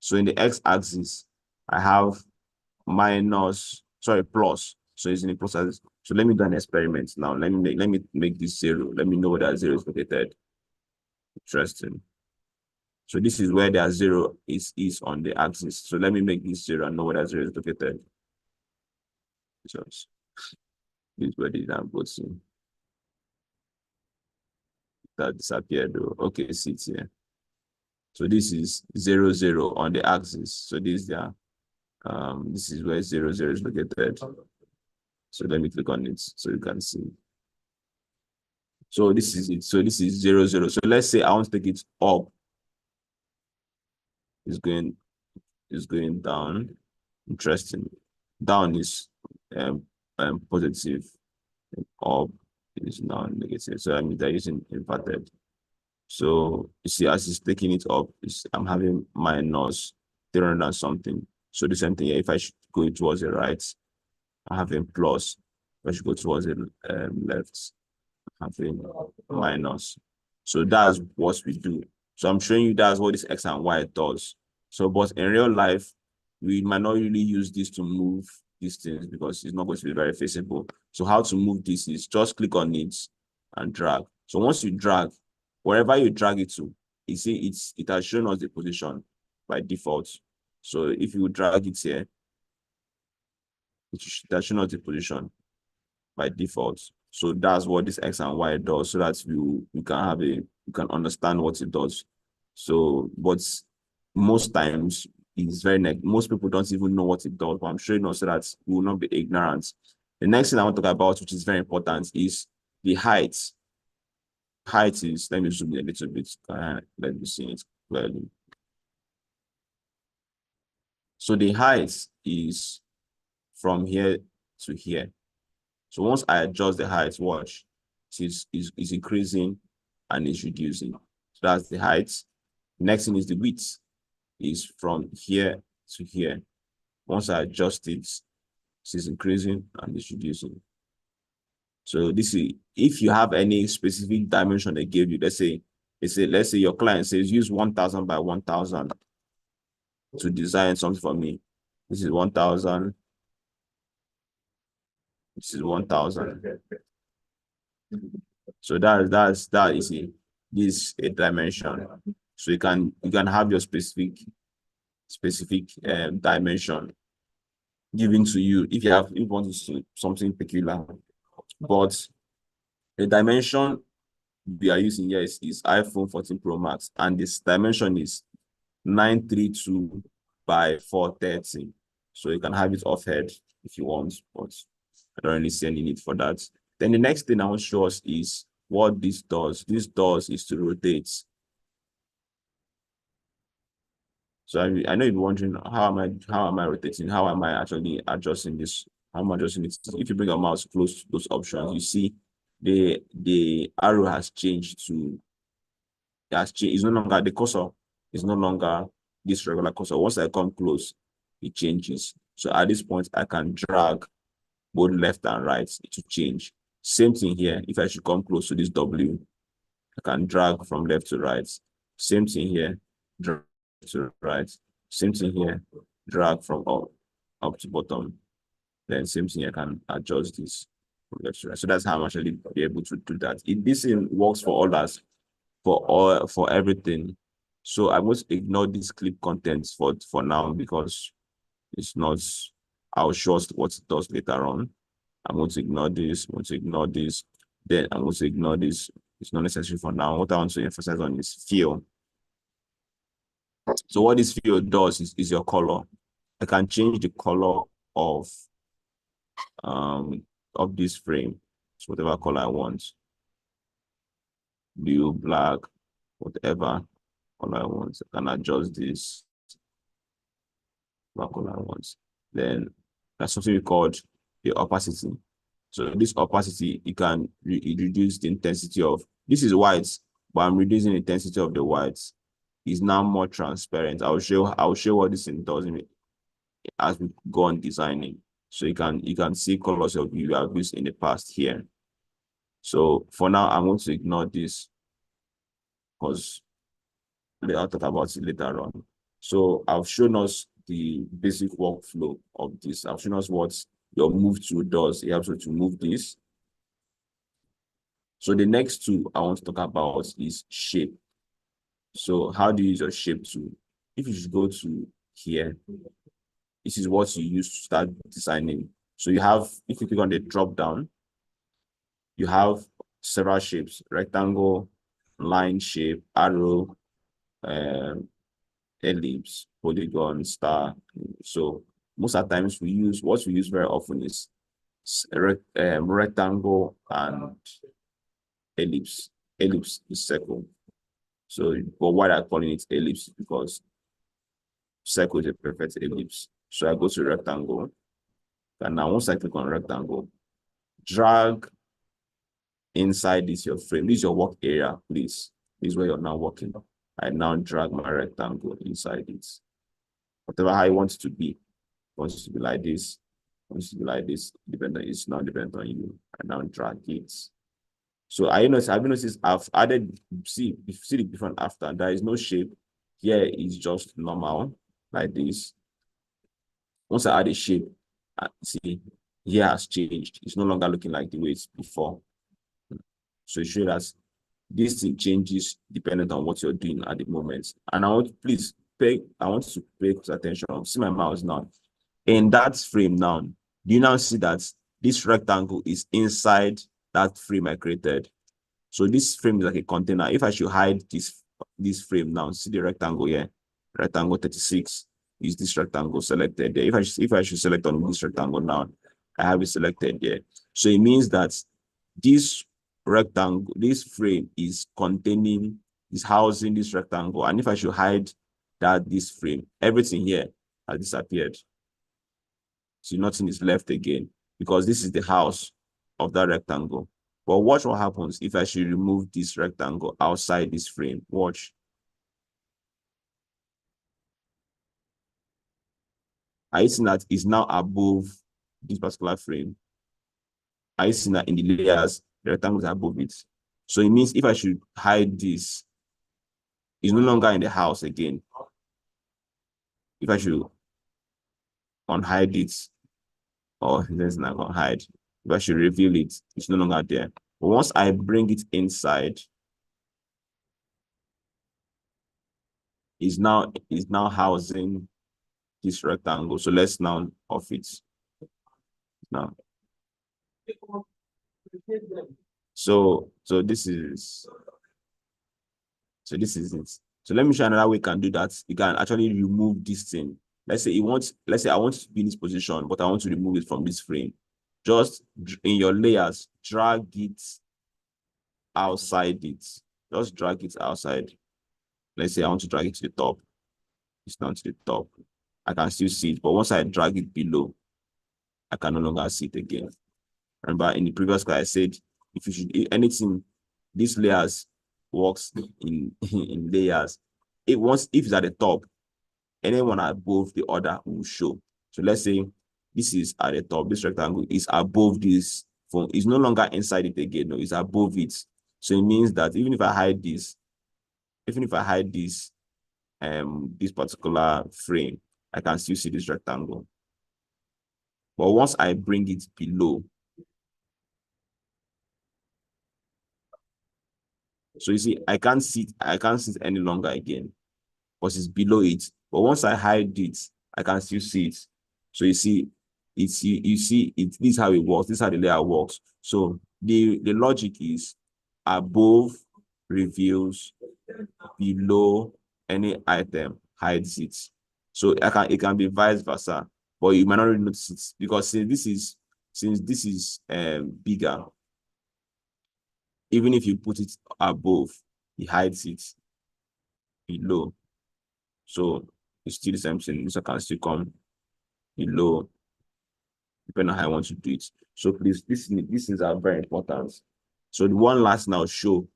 So in the X axis, I have plus. So it's in the plus axis. So let me do an experiment now. Let me make this 0. Let me know where that 0 is located. Interesting. So this is where that 0 is on the axis. So let me make this 0 and know where that 0 is located. So this is where the damn goes in. That disappeared though. Okay, see it here. So this is 0, 0 on the axis. So this is where 0, 0 is located. So let me click on it so you can see. So this is it. So this is 0, 0. So let's say I want to take it up. It's going down. Interesting. Down is positive. Up is now negative. So I mean they're using inverted. So you see, as it's taking it up, I'm having minus 300 and something. So the same thing here. If I should go towards the right, I'm having plus. If I should go towards the left, I'm having minus. So that's what we do. So I'm showing you that's what this X and Y does. So, but in real life, we might not really use this to move these things because it's not going to be very feasible. So how to move this is just click on it and drag. So once you drag, wherever you drag it to, you see it has shown us the position by default. So if you drag it here, it has shown us the position by default. So that's what this X and Y does, so that you can understand what it does. So, but most times it's most people don't even know what it does, but I'm showing us so that we will not be ignorant. The next thing I want to talk about, which is very important, is the height. Height is, let me zoom in a little bit. Let me see it clearly. So the height is from here to here. So once I adjust the height, watch, it's increasing and it's reducing. So that's the height. Next thing is the width, is from here to here. Once I adjust it, it's increasing and it's reducing. So this is, if you have any specific dimension they gave you, let's say your client says use 1000 by 1000 to design something for me. This is 1000. This is 1000. So that is a dimension. So you can have your specific dimension given to you if you want to see something peculiar. But the dimension we are using here is iPhone 14 Pro Max, and this dimension is 932 by 430. So you can have it off head if you want, but I don't really see any need for that. Then the next thing I want to show us is what this does. This does is to rotate. So I know you're wondering, how am I rotating? How am I actually adjusting this? How am I adjusting it? If you bring your mouse close to those options, you see the arrow has changed to, it's no longer the cursor, is no longer this regular cursor. Once I come close, it changes. So at this point, I can drag both left and right to change. Same thing here. If I should come close to this W, I can drag from left to right. Same thing here, drag to right. Same thing here, drag from up to bottom. Then same thing, I can adjust this from left to right. So that's how I'm actually be able to do that. This works for others, for everything. So I must ignore this clip contents for now because it's not. I'll show us what it does later on. I'm going to ignore this. I'm going to ignore this. Then I'm going to ignore this. It's not necessary for now. What I want to emphasize on is fill. So what this fill does is your color. I can change the color of this frame. So whatever color I want. Blue, black, whatever color I want. I can adjust this. What color I want. Then that's something we called the opacity. So this opacity, it can reduce the intensity of, this is white, but I'm reducing the intensity of the whites. is now more transparent. I'll show what this thing does as we go on designing. So you can see colors of you have used in the past here. So for now, I'm going to ignore this because I'll talk about it later on. So I've shown us the basic workflow of this. I've shown us what your move tool does. It helps you to move this. So the next tool I want to talk about is shape. So how do you use your shape tool? If you should go to here, this is what you use to start designing. So you have, if you click on the drop down, you have several shapes: rectangle, line shape, arrow, ellipse, polygon, star. So most of the times what we use very often is rectangle and ellipse. Ellipse is circle. So, but why I'm calling it ellipse is because circle is a perfect ellipse. So I go to rectangle, and now once I click on rectangle, drag inside this your frame. This is your work area, please. This is where you're now working. I now drag my rectangle inside it. Whatever how you want it to be. Wants it to be like this. Wants it to be like this. It's not dependent on you. I now drag it. So have you noticed I've added, see the different after. There is no shape. Here is just normal, like this. Once I add a shape, see, here has changed. It's no longer looking like the way it's before. So it shows that this thing changes depending on what you're doing at the moment. And I want to pay close attention. See my mouse now. In that frame now, do you now see that this rectangle is inside that frame I created? So this frame is like a container. If I should hide this frame now, see the rectangle here, rectangle 36 is this rectangle selected there. If I should select on this rectangle now, I have it selected there. So it means that this rectangle, this frame is housing this rectangle. And if I should hide this frame, everything here has disappeared. So nothing is left again because this is the house of that rectangle. But watch what happens if I should remove this rectangle outside this frame. Watch. Are you seeing that it's now above this particular frame? Are you seeing that in the layers, the rectangle is above it? So it means if I should hide this, it's no longer in the house again. If I should unhide it, or there's not gonna hide. If I should reveal it, it's no longer there. But once I bring it inside, is now housing this rectangle. So let's now off it now. So this is it. So let me show another way you can do that. You can actually remove this thing. Let's say I want to be in this position, but I want to remove it from this frame. Just in your layers, drag it outside it. Just drag it outside. Let's say I want to drag it to the top. It's not to the top. I can still see it, but once I drag it below, I can no longer see it again. Remember in the previous class, I said if you should anything, these layers works in layers. If it's at the top, anyone above the other will show. So let's say this is at the top, this rectangle is above this phone. It's no longer inside it again. No, it's above it. So it means that even if I hide this, this particular frame, I can still see this rectangle. But once I bring it below, so you see, I can't see it any longer again, because it's below it. But once I hide it, I can still see it. So you see, you see it. This is how it works. This is how the layer works. So the logic is above reveals, below any item hides it. So it can be vice versa, but you might not really notice it because since this is bigger, even if you put it above, it hides it below. So it's still the same thing. This can still come below, depending on how I want to do it. So please, these things are very important. So the one last now show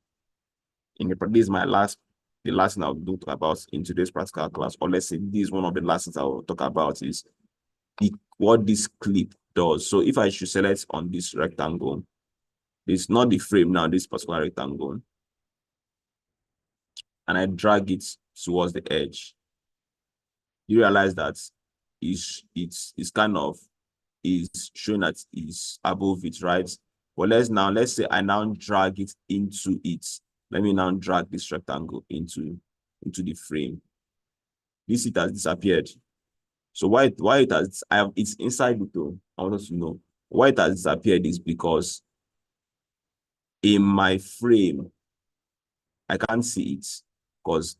this is my last the last thing I'll talk about in today's practical class, or let's say this is one of the last things I will talk about, is what this clip does. So if I should select on this rectangle, it's not the frame now, this particular rectangle, and I drag it towards the edge, you realize that it's kind of is showing that it's above it, right? But let's say I now drag it into it. Let me now drag this rectangle into the frame. This it has disappeared. So why it has it's inside it though. I want us to know why it has disappeared is because in my frame I can't see it because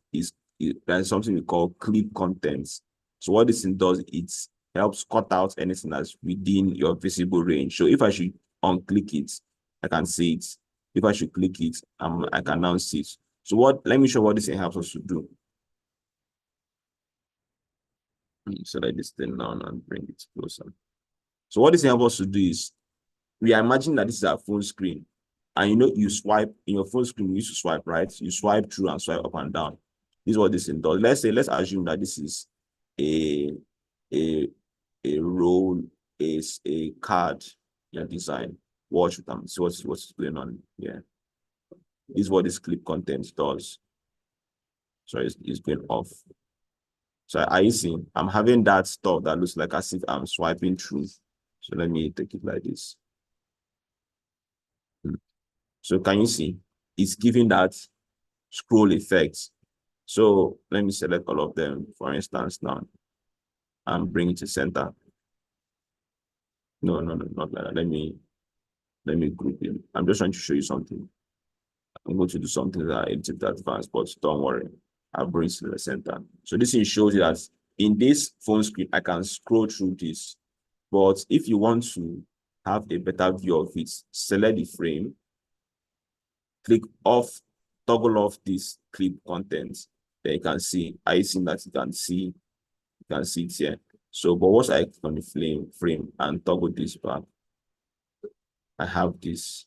there's something we call clip contents. So what this thing does, it helps cut out anything that's within your visible range. So if I should unclick it, I can see it. If I should click it, I can now see it. So let me show what this thing helps us to do. Select this thing now and bring it closer. So what this thing helps us to do is, we are imagining that this is our phone screen. And you swipe in your phone screen, you used to swipe, right? You swipe through and swipe up and down. This is what this thing does. Let's assume that this is a roll, a card, design. Watch them, see what's going on here. This is what this clip content does. So it's going off. So are you seeing? I'm having that stuff that looks like as if I'm swiping through. So let me take it like this. So can you see? It's giving that scroll effect. So let me select all of them, for instance, now, and bring it to center. No, not like that. Let me group it. I'm just trying to show you something. I'm going to do something that is advanced, but don't worry. I'll bring it to the center. So this thing shows you that in this phone screen, I can scroll through this. But if you want to have a better view of it, select the frame, click off, toggle off this clip content. Then you can see, I see that you can see it here. So, but once I click on the frame and toggle this back, I have this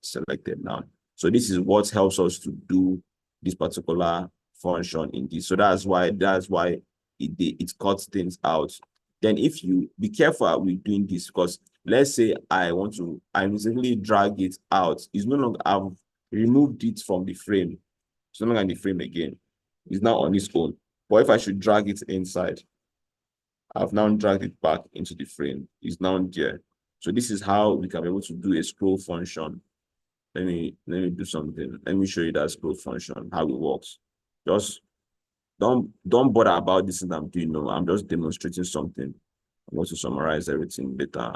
selected now. So this is what helps us to do this particular function in this. So that's why it cuts things out. Then if you be careful with doing this, because let's say I mistakenly drag it out. It's no longer, I've removed it from the frame. It's no longer in the frame again. It's now on its own. But if I should drag it inside, I've now dragged it back into the frame. It's now there. So this is how we can be able to do a scroll function. Let me do something. Let me show you that scroll function, how it works. Just don't bother about this thing I'm doing. No, I'm just demonstrating something. I want to summarize everything better.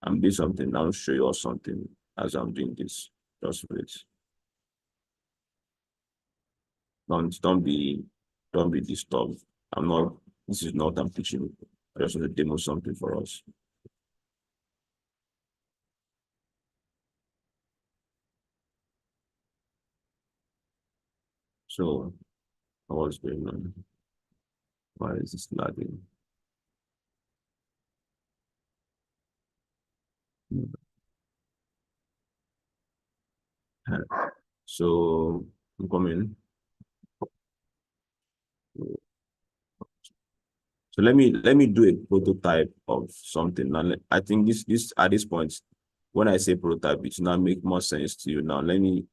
I'm doing something. I'll show you all something as I'm doing this. Just wait. Don't be disturbed. This is not I'm teaching. I just want to demo something for us. So what's going on? Why is this lagging? So I'm coming. So let me do a prototype of something. Now, I think this at this point, when I say prototype, it now make more sense to you. Now let me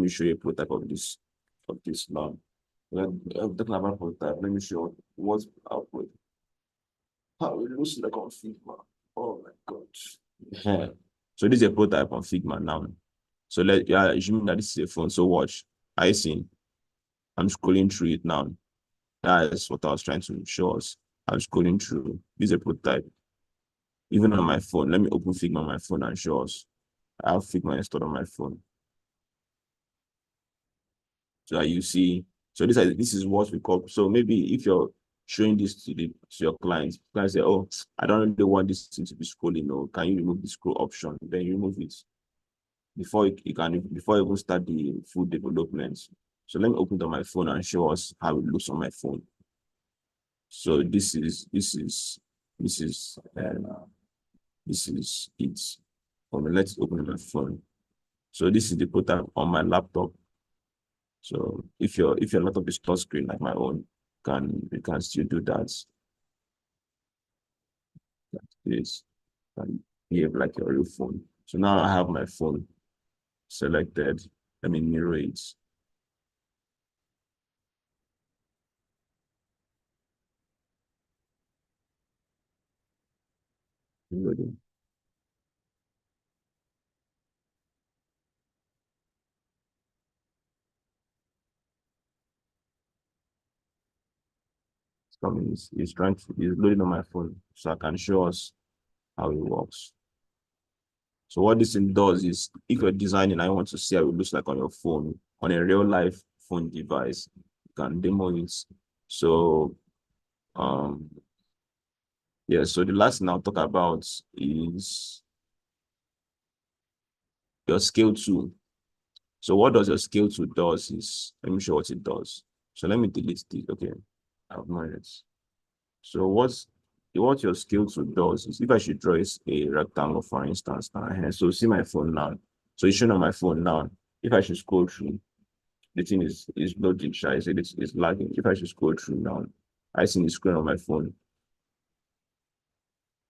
show you a prototype of this now. I'm talking about prototype. Let me show what's output. How it looks like on Figma. Oh my god. Yeah. So this is a prototype on Figma now. So assuming that this is a phone. So watch. I see. I'm scrolling through it now. That's what I was trying to show us. I'm scrolling through. This is a prototype. Even on my phone. Let me open Figma on my phone and show us. I have Figma installed on my phone. So that you see. So this is what we call. So maybe if you're showing this to your clients say, oh, I don't really want this thing to be scrolling. Or can you remove the scroll option? Then you remove it before you even start the full development. So let me open it on my phone and show us how it looks on my phone. So this is it. Let's open my phone. So this is the prototype on my laptop. So if your laptop is touch screen like my own, you can still do that. This can behave like your real phone. So now I have my phone selected. Let me mirror it. Ready. It's coming. It's loading on my phone so I can show us how it works. So what this thing does is if you're designing, I want to see how it looks like on your phone, on a real life phone device, you can demo it. So um yeah, so the last thing I'll talk about is your scale tool. So what does your scale tool does is, let me show what it does. So let me delete this. Okay, I've marked it. So what your scale tool does is, if I should draw a rectangle, for instance, now here. So see my phone now. So it's showing on my phone now. If I should scroll through, the thing is loading shy. So it's lagging. If I should scroll through now, I see the screen on my phone.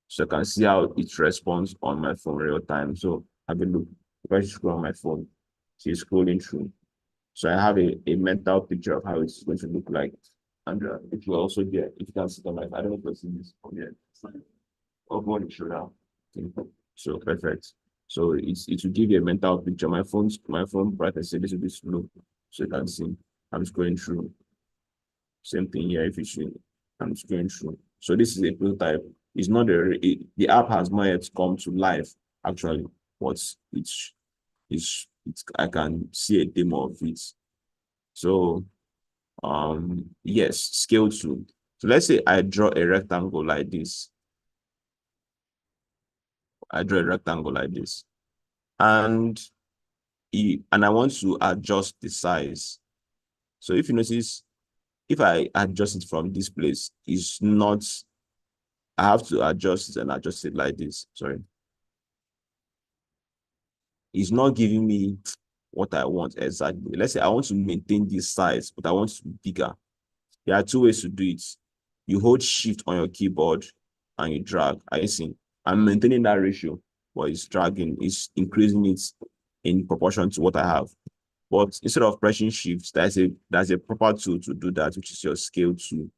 So I can see how it responds on my phone real time. So have a look. If I scroll on my phone, see scrolling through. So I have a mental picture of how it's going to look like. And it will also be, if you can see on my, I don't know if you've seen this. Oh, yeah. Or go on the shoulder. So perfect. So it will give you a mental picture. My phone brightness is a little bit slow. So you can see I'm scrolling through. Same thing here if you should. I'm scrolling through. So this is a prototype. It's not the app has not yet come to life actually, but it's I can see a demo of it. So yes, scale tool. So let's say I draw a rectangle like this. I draw a rectangle like this. And and I want to adjust the size. So if you notice, if I adjust it from this place, it's not, I have to adjust it and adjust it like this. Sorry. It's not giving me what I want exactly. Let's say I want to maintain this size, but I want it to be bigger. There are two ways to do it. You hold shift on your keyboard and you drag. I see. I'm maintaining that ratio, but it's dragging, it's increasing it in proportion to what I have. But instead of pressing shift, there's a proper tool to do that, which is your scale tool.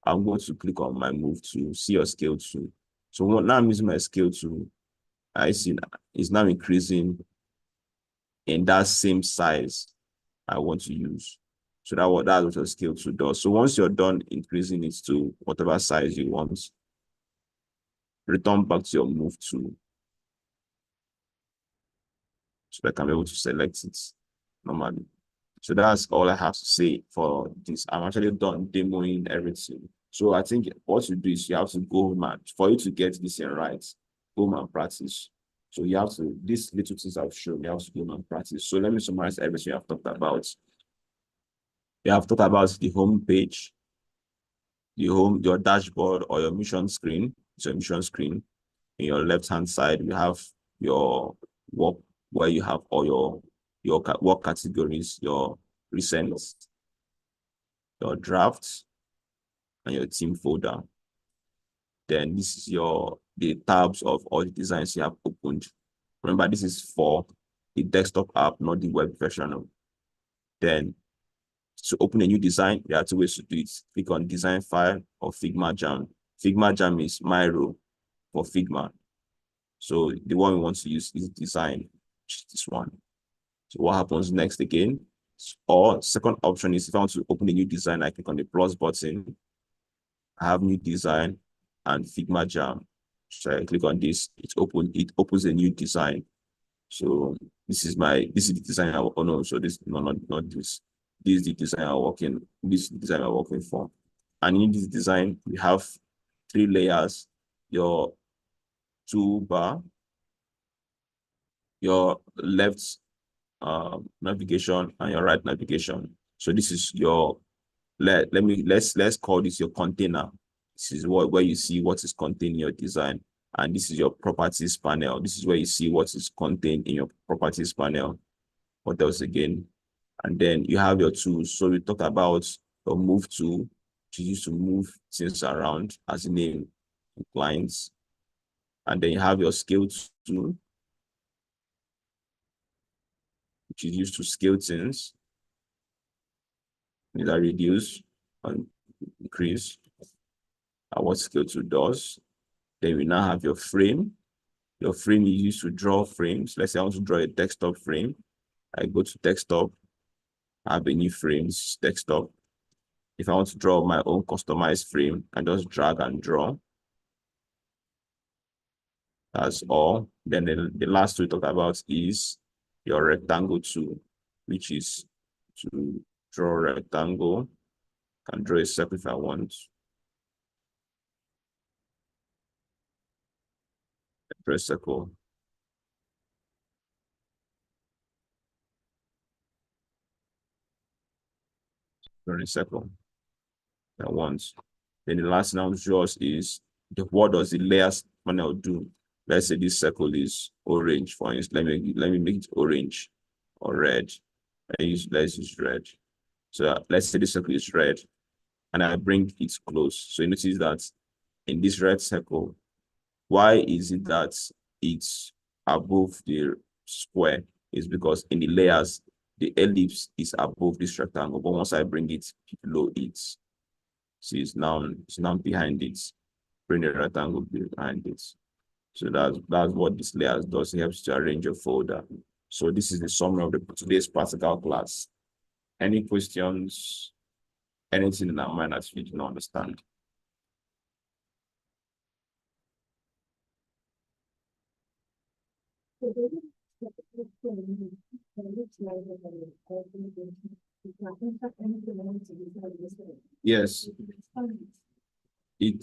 I'm going to click on my move to see your scale tool. So now I'm using my scale tool. I see it's now increasing in that same size I want to use. So that's what your scale tool does. So once you're done increasing it to whatever size you want, return back to your move tool so that I can be able to select it normally. So that's all I have to say for this. I'm actually done demoing everything. So I think what you do is you have to go home and for you to get this in right, go home and practice. So you have to, these little things I've shown, you have to go home and practice. So let me summarize everything I've talked about. You have talked about the home page, your dashboard or your mission screen. It's your mission screen. In your left-hand side, you have your work where you have all your work categories, your recent, your drafts, and your team folder. Then this is the tabs of all the designs you have opened. Remember, this is for the desktop app, not the web version. Then to open a new design, there are two ways to do it. Click on design file or Figma Jam. Figma Jam is my role for Figma. So the one we want to use is design, which is this one. So what happens next again? Or second option is if I want to open a new design, I click on the plus button, I have new design and Figma Jam. So I click on this, it opens a new design. So this is the design oh no, so this no not this. This is the design this is the design I'm working for. And in this design, we have three layers, your toolbar, your left navigation and your right navigation. So this is your let's call this your container. This is where you see what is contained in your design. And this is your properties panel. This is where you see what is contained in your properties panel. What else again? And then you have your tools. So we talked about your move tool, which is used to move things around, as the name implies. And then you have your scale tool, which is used to scale things, either reduce and increase, and what scale tool does. Then we now have your frame. Your frame is used to draw frames. Let's say I want to draw a desktop frame. I go to desktop, I have a new frames, desktop. If I want to draw my own customized frame, I just drag and draw. That's all. Then the last we talk about is your rectangle tool, which is to draw a rectangle. I can draw a circle if I want. Draw a circle. Draw a circle I want. Then the last thing I want to draw is what does the layers panel do? Let's say this circle is orange, for instance. Let me make it orange or red. Let's use red. So let's say this circle is red and I bring it close. So you notice that in this red circle, why is it that it's above the square? Is because in the layers, the ellipse is above this rectangle, but once I bring it below it, see it's now behind it. Bring the rectangle behind it. So that's what this layer does. It helps to arrange your folder. So this is the summary of today's practical class. Any questions? Anything in our mind that you didn't understand? Yes.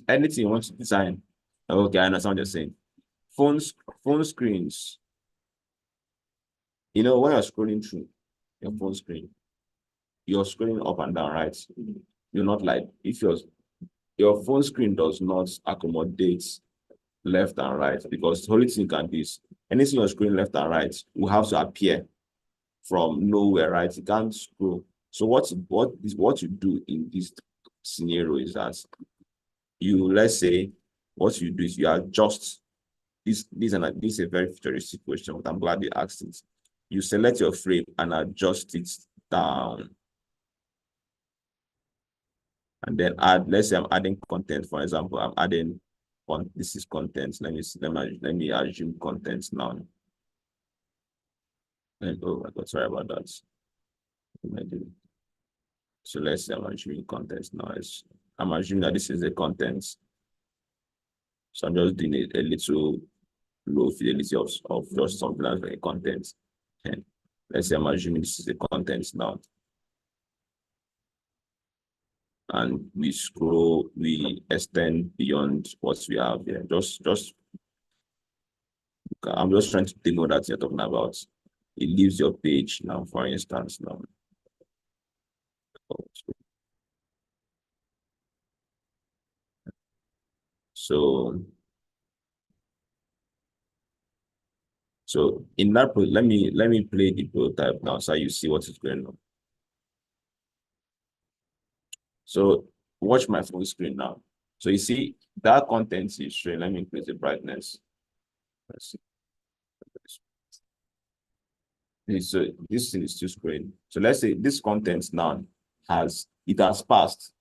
Anything you want to design. Okay, I understand what you're saying. Phone screens. You know, when you're scrolling through your phone screen, you're scrolling up and down, right? You're not like if your phone screen does not accommodate left and right, because the only thing you can do is anything you're scrolling left and right will have to appear from nowhere, right? You can't scroll. So what you do in this scenario is that let's say what you do is you adjust this is a very futuristic question, but I'm glad you asked it. You select your frame and adjust it down. And then let's say I'm adding content, for example, I'm adding this is content. Let me assume content now. Oh my God, sorry about that. So let's say I'm assuming content now. I'm assuming that this is the content. So I'm just doing a little low fidelity of just something like a content. And let's say I'm assuming this is the content now. And we extend beyond what we have here. I'm just trying to think what that you're talking about. It leaves your page now, for instance, now. So in that, let me play the prototype now so you see what is going on. So watch my full screen now. So you see that content is showing. Let me increase the brightness. Let's see. So this thing is still screen. So let's say this content now has passed.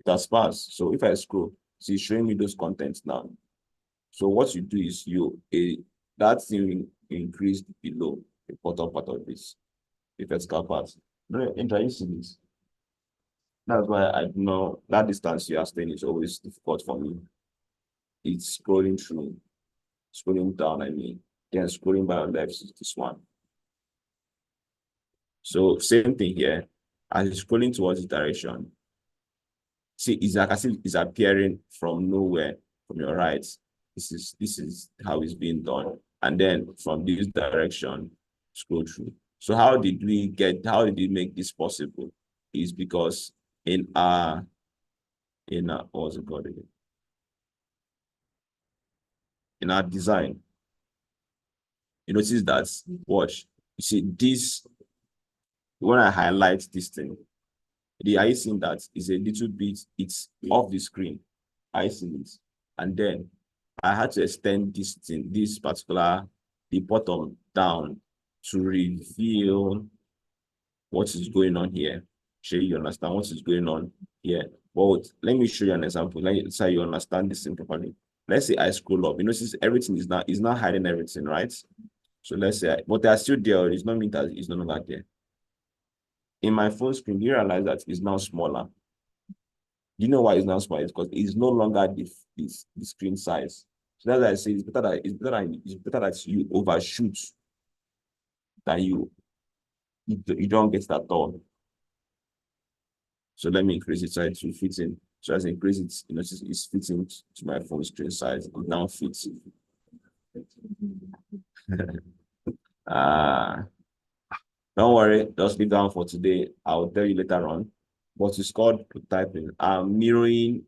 It has passed. So if I scroll, so it's showing me those contents now. So what you do is that thing increased below the bottom part of this, the vertical part. No, Andrew, you see this? That's why I know that distance you are staying is always difficult for me. It's scrolling through, scrolling down, I mean, then scrolling by on left is this one. So same thing here. As it's scrolling towards this direction, see, it's like I see it's appearing from nowhere from your right. This is how it's being done. And then from this direction, scroll through. So how did we make this possible? Is because in our what's it called again? In our design, you notice that watch, you see when I highlight this thing, are you seeing that is a little bit, it's off the screen. I see it. And then I had to extend this thing, this particular, the bottom down to reveal what is going on here. Sure, you understand what is going on here. But let me show you an example. Let's say you understand this thing properly. Let's say I scroll up. You know, since everything is not hiding everything, right? So let's say, but they are still there. It's not mean that it's no longer there. In my phone screen, you realize that it's now smaller. You know why it's now smaller? It's because it's no longer the screen size. So that's why I say it's better that you overshoot than you don't get that all. So let me increase it so to fit in. So as I increase it, you know, it's fitting to my phone screen size. It now fits. Don't worry, just leave that for today. I'll tell you later on. But it's called prototyping. Mirroring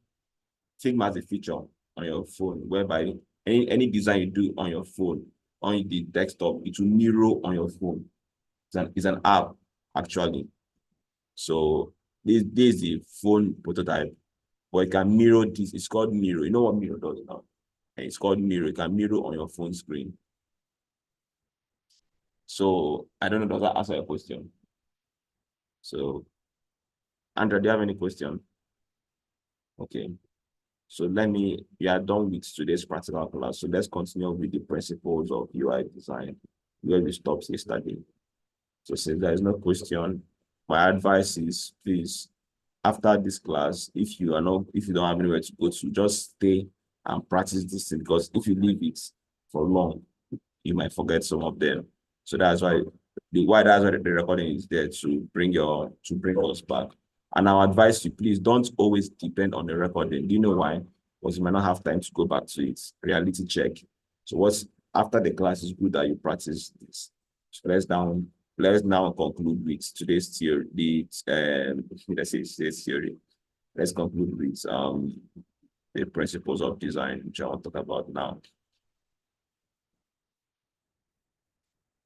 Figma as a feature on your phone, whereby any design you do on your phone, on the desktop, it will mirror on your phone. It's an app, actually. So this is the phone prototype, but it can mirror this. It's called mirror. You know what mirror does now? It's called mirror. It can mirror on your phone screen. So I don't know, does that answer your question? So Andrea, do you have any question? Okay. So we are done with today's practical class. So let's continue with the principles of UI design, where we stopped yesterday. So since there is no question, my advice is please, after this class, if you don't have anywhere to go to, just stay and practice this thing, because if you leave it for long, you might forget some of them. So that's why the recording is there to bring us back. And our advice you, please don't always depend on the recording. Do you know why? Because you might not have time to go back to it. Reality check. So after the class, is good that you practice this. So let's now conclude with today's theory. Let's say today's theory. Let's conclude with the principles of design, which I want to talk about now.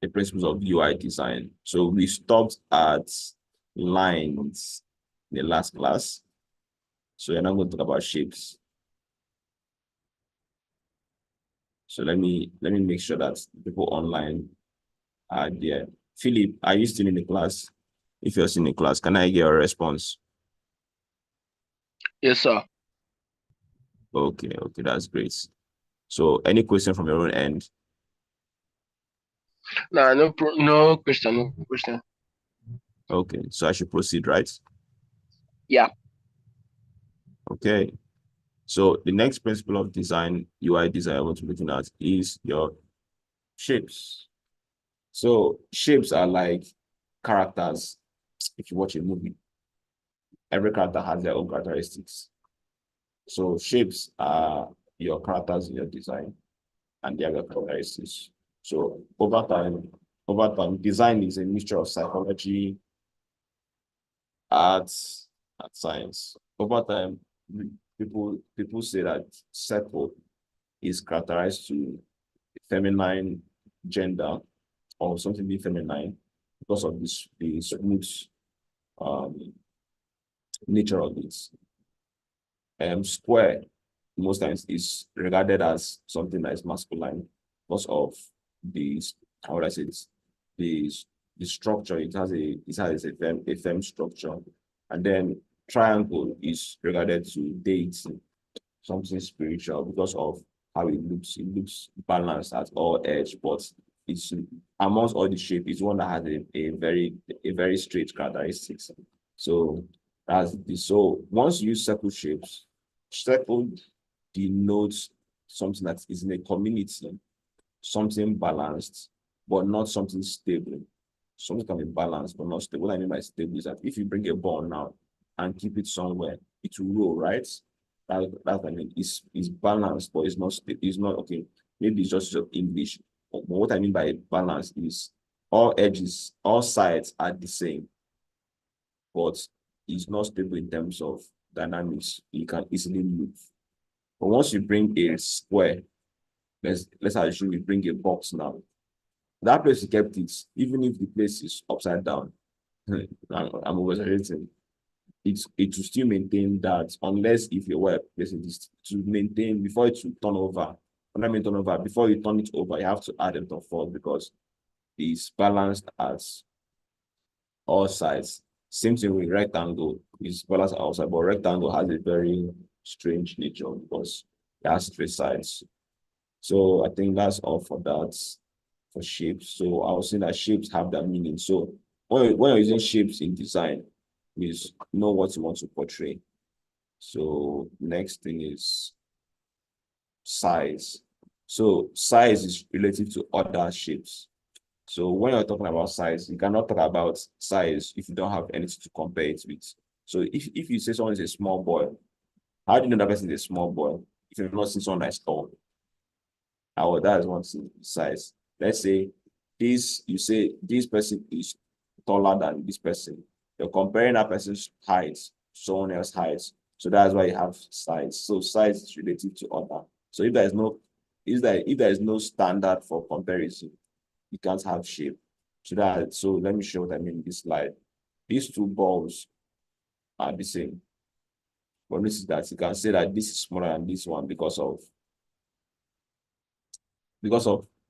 The principles of UI design. So we stopped at lines in the last class. So we're now going to talk about shapes. So let me make sure that people online are there. Philip, are you still in the class? If you're still in the class, can I get a response? Yes, sir. Okay, that's great. So any question from your own end? Nah, no question. Okay, so I should proceed, right? Yeah. Okay. So the next principle of design, UI design I want to be looking at is your shapes. So shapes are like characters. If you watch a movie, every character has their own characteristics. So shapes are your characters in your design, and they are your characteristics. So over time, design is a mixture of psychology, arts, and science. Over time, people say that circle is characterized to feminine gender or something being feminine because of the smooth um, nature of it. Square most times is regarded as something that is masculine because of the, how would I say this, the the structure. It has a firm structure, and then triangle is regarded to deity, something spiritual because of how it looks. It looks balanced at all edge, but it's amongst all the shape, it's one that has a very straight characteristics. So that's this. So once you use circle shapes, circle denotes something that is in a community, something balanced, but not something stable. Something can be balanced, but not stable. What I mean by stable is that if you bring a ball now and keep it somewhere, it will roll, right? That I mean, it's balanced, but it's not okay. Maybe it's just English. But what I mean by balance is all edges, all sides are the same, but it's not stable in terms of dynamics. You can easily move. But once you bring a square, let's assume you bring a box now. That place you kept it, even if the place is upside down, I'm overrating. It will still maintain that unless if your web placing this to maintain before it will turn over. When I mean turn over, before you turn it over, you have to add it to false because it's balanced as all sides. Same thing with rectangle, it's balanced outside, but rectangle has a very strange nature because it has three sides. So I think that's all for that for shapes. So I was saying that shapes have that meaning. So when you're using shapes in design, is know what you want to portray. So next thing is size. So size is relative to other shapes. So when you're talking about size, you cannot talk about size if you don't have anything to compare it with. So if you say someone is a small boy, how do you know that person is a small boy? If you've not seen someone that's tall, how that is one size. Let's say this, you say this person is taller than this person. You're comparing that person's height, someone else's height. So that's why you have size. So size is relative to other. So if there is no, if there is no standard for comparison, you can't have shape. So let me show what I mean in this slide. These two balls are the same. But this is that you can say that this is smaller than this one because of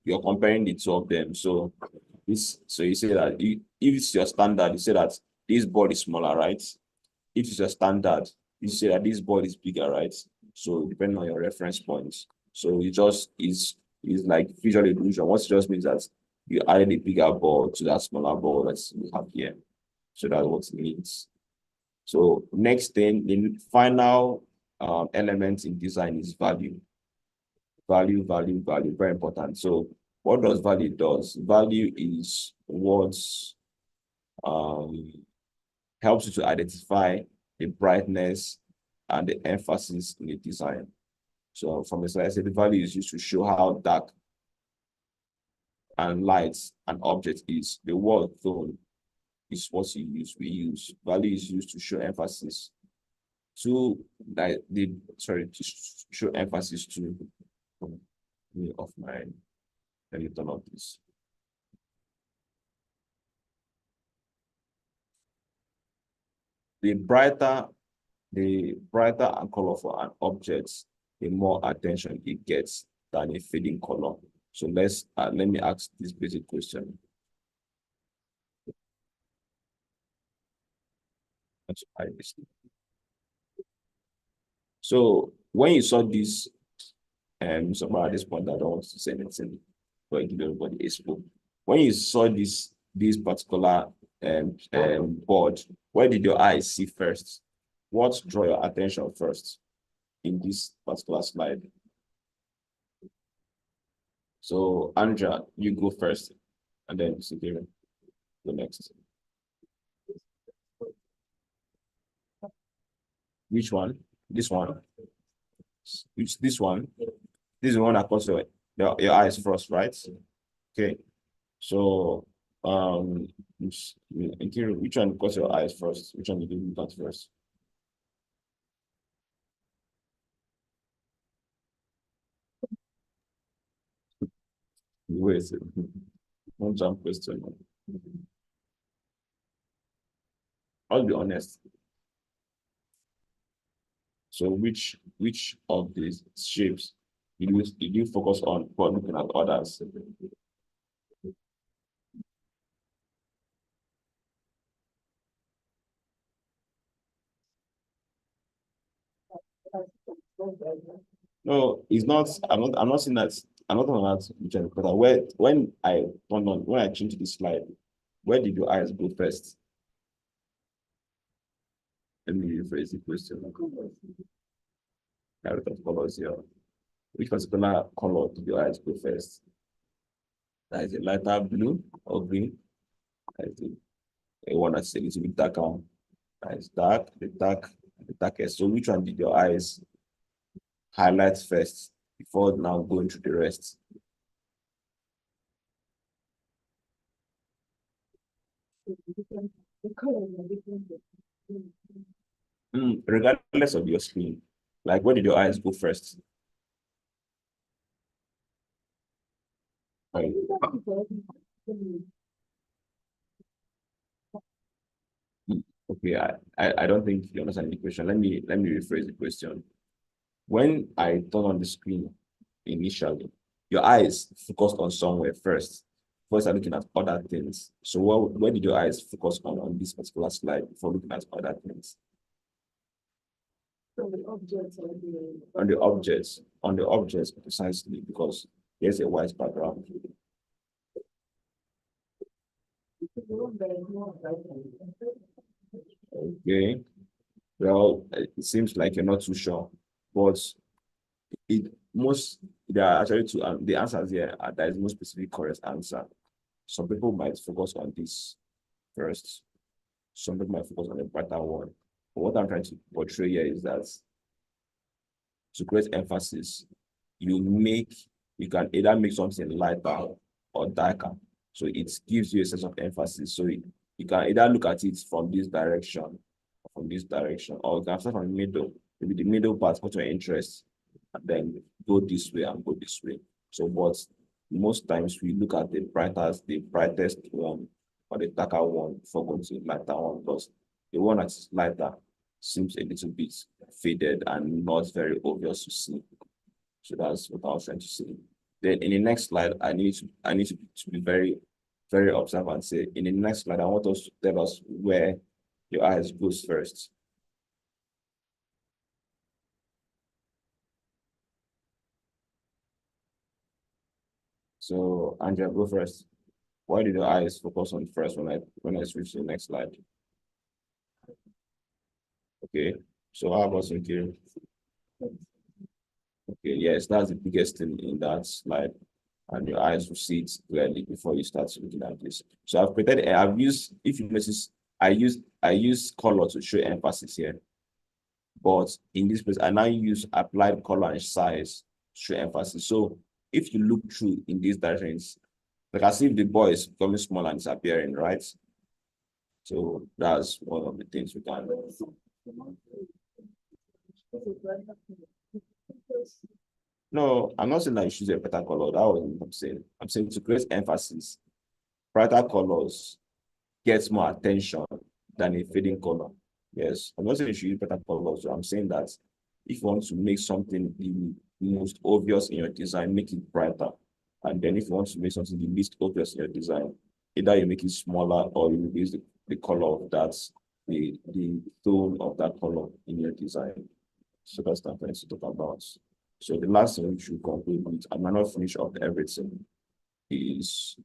you're comparing the two of them. So you say that if it's your standard, you say that this ball is smaller, right? If it's your standard, you say that this ball is bigger, right? So depending on your reference points. So it just is like visual illusion. What it just means that you added a bigger ball to that smaller ball that you have here. So that's what it means. So next thing, the final element in design is value. Value, very important. So what does value does? Value is what um, helps you to identify the brightness and the emphasis in the design. So from the slide, I said the value is used to show how dark and light an object is. The word tone is what you use. We use value is used to show emphasis to like the sorry to show emphasis to of my let me turn off this. The brighter and colorful an object, the more attention it gets than a fading color. So let me ask this basic question. So when you saw this, so at this point, I don't want to say anything, but give everybody a spoon. When you saw this particular board, where did your eyes see first? What draw your attention first in this particular slide? So Andrea, you go first, and then Sikirin go next. Which one? This one. Which this one? This is the one that caught your eyes first, right? Okay. So which one caught your eyes first? Which one did you look at first? Wait, one jump question. I'll be honest. So which of these shapes did you focus on for looking at others? No, it's not. I'm not saying that. I'm not talking about which one, but when I changed this slide, where did your eyes go first? Let me rephrase the question. I of colors here. Which particular color did your eyes go first? That is a lighter blue or green. That is a one that's a little bit darker. That is dark, the darkest. So which one did your eyes highlight first before now going through the rest? Regardless of your screen, like where did your eyes go first? Right. Okay, I don't think you understand the question. Let me rephrase the question. When I turn on the screen initially, your eyes focused on somewhere first. First, are looking at other things. So, where did your eyes focus on this particular slide before looking at other things? On the objects precisely because there's a white background. Okay. Well, it seems like you're not too sure, but it most there are actually two. The answers here there is no specific correct answer. Some people might focus on this first. Some people might focus on the brighter one. But what I'm trying to portray here is that to create emphasis, you can either make something lighter or darker. So it gives you a sense of emphasis. So you can either look at it from this direction, or you can start from the middle. Maybe the middle part got your interest, and then go this way and go this way. So, but most times we look at the brightest one or the darker one before going to the lighter one, because the one that is lighter seems a little bit faded and not very obvious to see. So that's what I was trying to say. Then in the next slide, I need to be very, very observant and say, in the next slide, I want us to tell us where your eyes goes first. So Andrea, go first. Why did your eyes focus on first when I switch to the next slide? Okay. So how about Sinkiri? Okay, yes, that's the biggest thing in that slide. And your eyes will see it clearly before you start looking at this. So I've used, if you notice, I use color to show emphasis here. But in this place, I now use applied color and size to show emphasis. So if you look through in these directions, like as if the boy is becoming small and disappearing, right? So that's one of the things we can do. No, I'm not saying that you choose a better color. That was what I'm saying. I'm saying to create emphasis, brighter colors gets more attention than a fading color. Yes, I'm not saying you should use better colors. So I'm saying that if you want to make something the most obvious in your design, make it brighter. And then if you want to make something the least obvious in your design, either you make it smaller or you reduce the color of that, the tone of that color in your design. So that's what I'm trying to talk about. So the last thing we should conclude with, I'm not finished up everything, is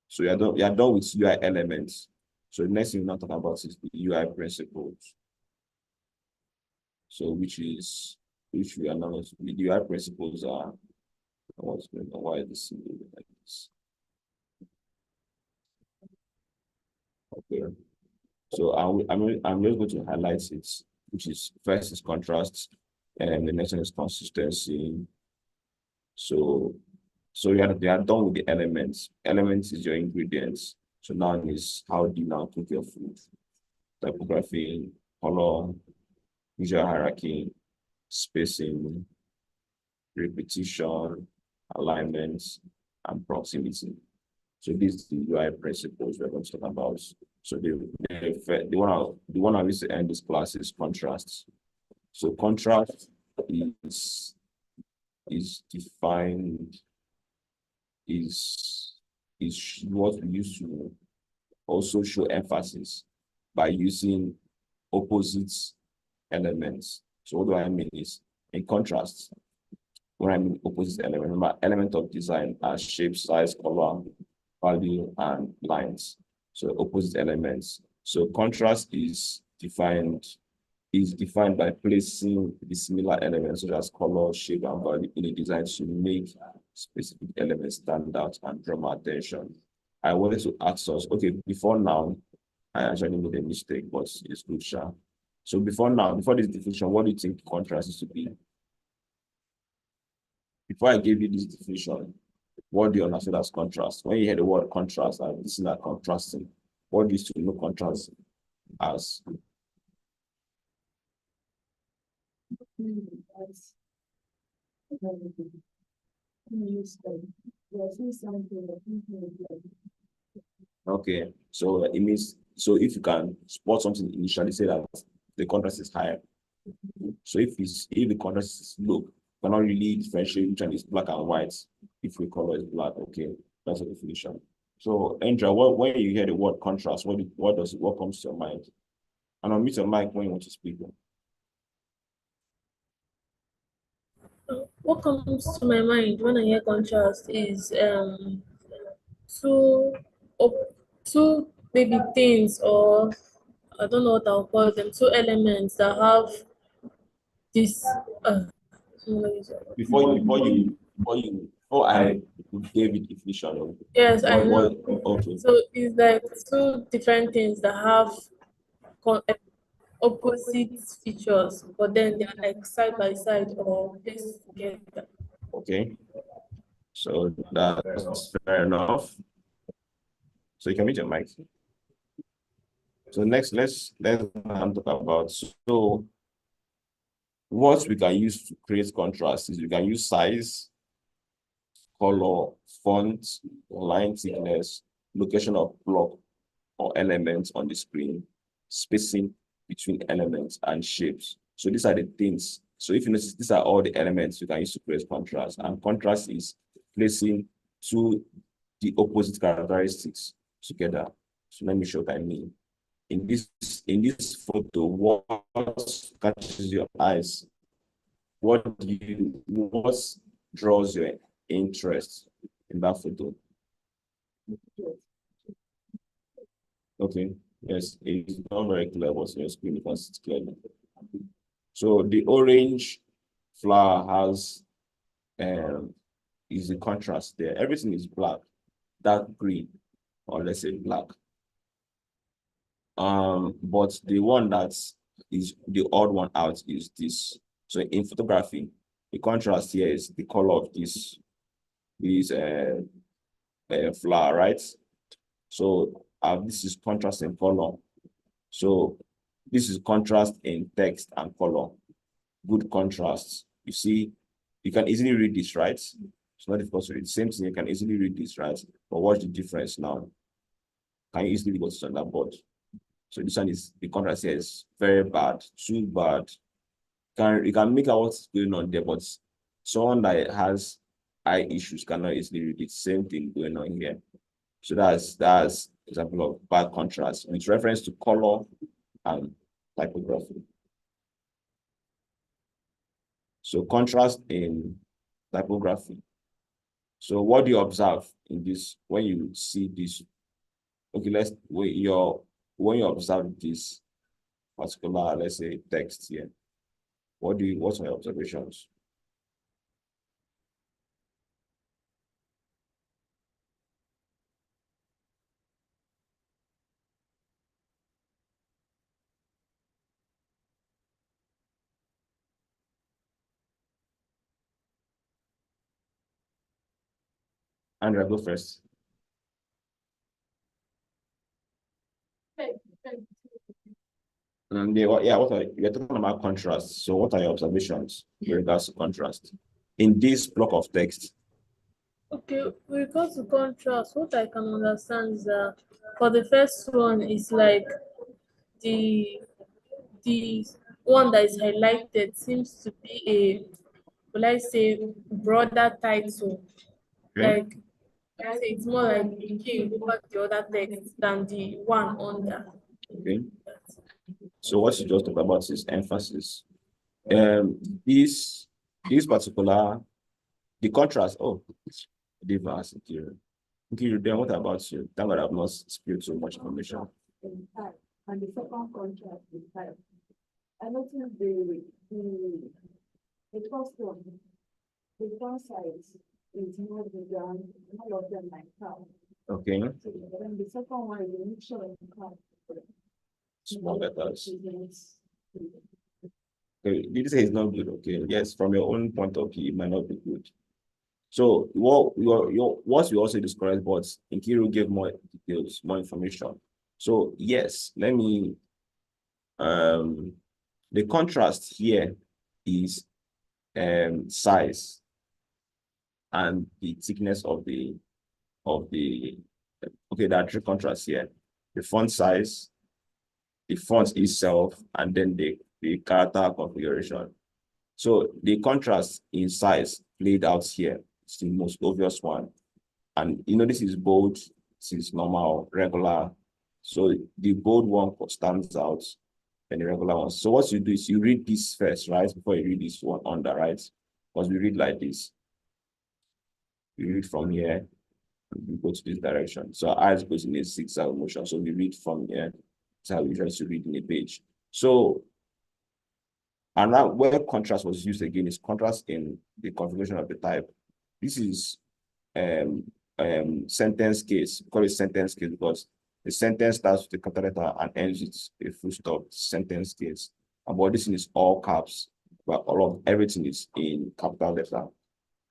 so you're done with UI elements. So the next thing we're not talking about is the UI principles. So which we are now the UI principles are what's going on, why is this like this? Okay. So I'm just going to highlight it, which is first is contrast, and the next one is consistency. So you are done with the elements. Elements is your ingredients. So now is how do you now cook your food? Typography, color, visual hierarchy, spacing, repetition, alignment, and proximity. So these are the UI principles we're going to talk about. So the one I wish to end this class is contrast. So contrast is defined is what we use to also show emphasis by using opposite elements. So what do I mean is in contrast, when I mean opposite element, remember element of design are shape, size, color, value, and lines. So opposite elements. So contrast is defined by placing the similar elements such as color, shape, and value in a design to make specific elements stand out and draw my attention. I wanted to ask us, okay, before now, I actually made a mistake, but it's good, Sha. So before this definition, what do you think contrast is to be? Before I gave you this definition, what do you understand as contrast? When you hear the word contrast, I've listened at contrasting. What do you still know contrast as? Okay, so it means, so if you can spot something initially, say that the contrast is higher. So if the contrast is low, you cannot really differentiate which one is black and white if the color is black. Okay, that's a definition. So Andrea, when you hear the word contrast, what comes to your mind? And unmute your mic when you want to speak. What comes to my mind when I hear contrast is two op- two maybe things, or I don't know what I'll call them, two elements that have this Before I gave it definition of yes, I know. okay. So it's like two different things that have opposite features, but then they're like side by side or placed together. Okay, so that's fair enough. So you can mute your mic. So next, let's talk about, so what we can use to create contrast is we can use size, color, font, line thickness, location of block or elements on the screen, spacing between elements, and shapes. So these are the things. So if you notice, these are all the elements you can use to create contrast. And contrast is placing the opposite characteristics together. So let me show what I mean. In this photo, what catches your eyes? What draws your interest in that photo? Okay, yes, it's not very clear what's on your screen because it's clear. So the orange flower has is the contrast there. Everything is black, dark green, or let's say black. But the one that is the odd one out is this. So in photography, the contrast here is the color of this flower, right? So this is contrast in color. So this is contrast in text and color. Good contrast. You see, you can easily read this, right? It's not difficult to read. Same thing, you can easily read this, right? But what's the difference now? Can you easily go to that board? So this one is, the contrast here is very bad, too bad. You can make out what's going on there, but someone that has eye issues cannot easily read it. Same thing going on here. So that's example of bad contrast with reference to color and typography. So contrast in typography. So what do you observe in this when you see this? Okay, when you observe this particular, let's say, text here, what's my observations? Andrea, go first. You're talking about contrast. So what are your observations with regards to contrast in this block of text? Okay, with regards to contrast, what I can understand is that for the first one is like the the one that is highlighted seems to be a, will I say, broader title. Okay. Like I say it's more like a king over the other text than the one under. Okay. So what you just talked about is emphasis. Um, this particular the contrast. Oh, diverse. Okay, then what about you? Thank God I've not spilled so much information. And the second contract is type. I noticed the first one, the front side is more bigger, all of them like cow. Okay. So then the second one is a mixture of cow. Small letters. Okay, did you say it's not good? Okay, yes, from your own point of view, it might not be good. So what we also discouraged, but Nkiru gave more details, more information. So yes, let me the contrast here is size and the thickness of the okay, there are three contrasts here. The font size, the font itself, and then the character configuration. So the contrast in size played out here is the most obvious one. And you know, this is bold, this is normal, regular. So the bold one stands out than the regular one. So what you do is you read this first, right? Before you read this one under, right? Because we read like this. We read from here, and we go to this direction. So our eyes goes in a zigzag motion. So we read from here. That's how we try to read in a page. So, and now where contrast was used again is contrast in the configuration of the type. This is sentence case. We call it sentence case because the sentence starts with a capital letter and ends with a full stop. Sentence case. And but this is all caps, but all of everything is in capital letter.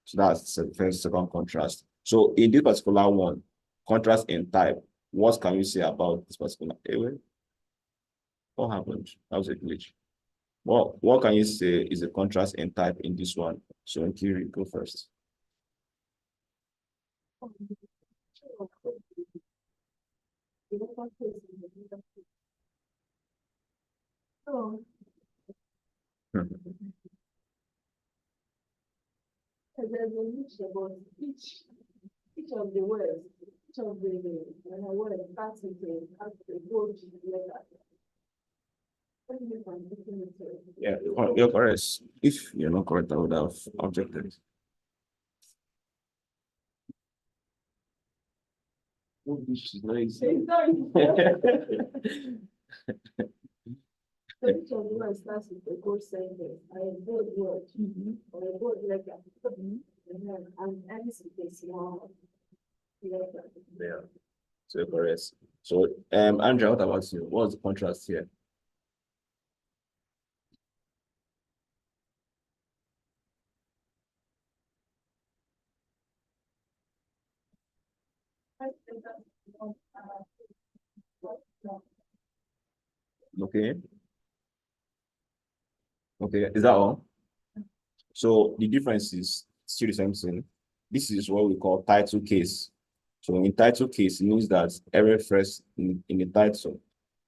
So that's the first, second contrast. So in this particular one, contrast in type, what can you say about this particular area? What happened? That was a glitch. What can you say is a contrast in type in this one? So Kiri, go first. So, there's a mixture, but each of the words, each of the words starts with a gold letter. Yeah, you're correct. If you're not correct, I would have objected. Oh, this is nice. So each of the words starts with a gold sentence, or a gold word, or a gold letter. And ends with a small letter. Yeah, so you're correct. So, Andrea, what about you? What's the contrast here? Okay. Okay, is that all? So the difference is still the same thing. This is what we call title case. So in title case, it means that every phrase in the title,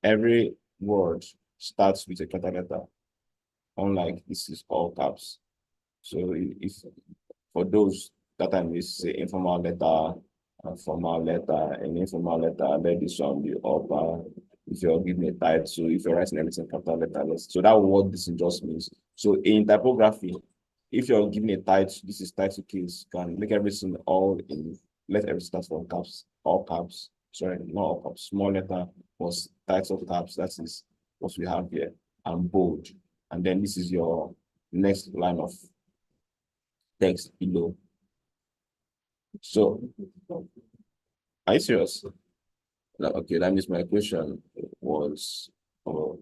every word starts with a capital letter, unlike this is all caps. So if for those that I may say informal letter, formal letter, and informal letter, let this one be upper. If you're giving a title, so if you're writing everything capital letters, so that's what this just means. So in typography, if you're giving a title, this is title case, you can make everything all in, let everything start from caps, all caps, sorry, not all caps, small letter was title caps, that is what we have here, and bold. And then this is your next line of text below. So, are you serious? Okay, that means my question was out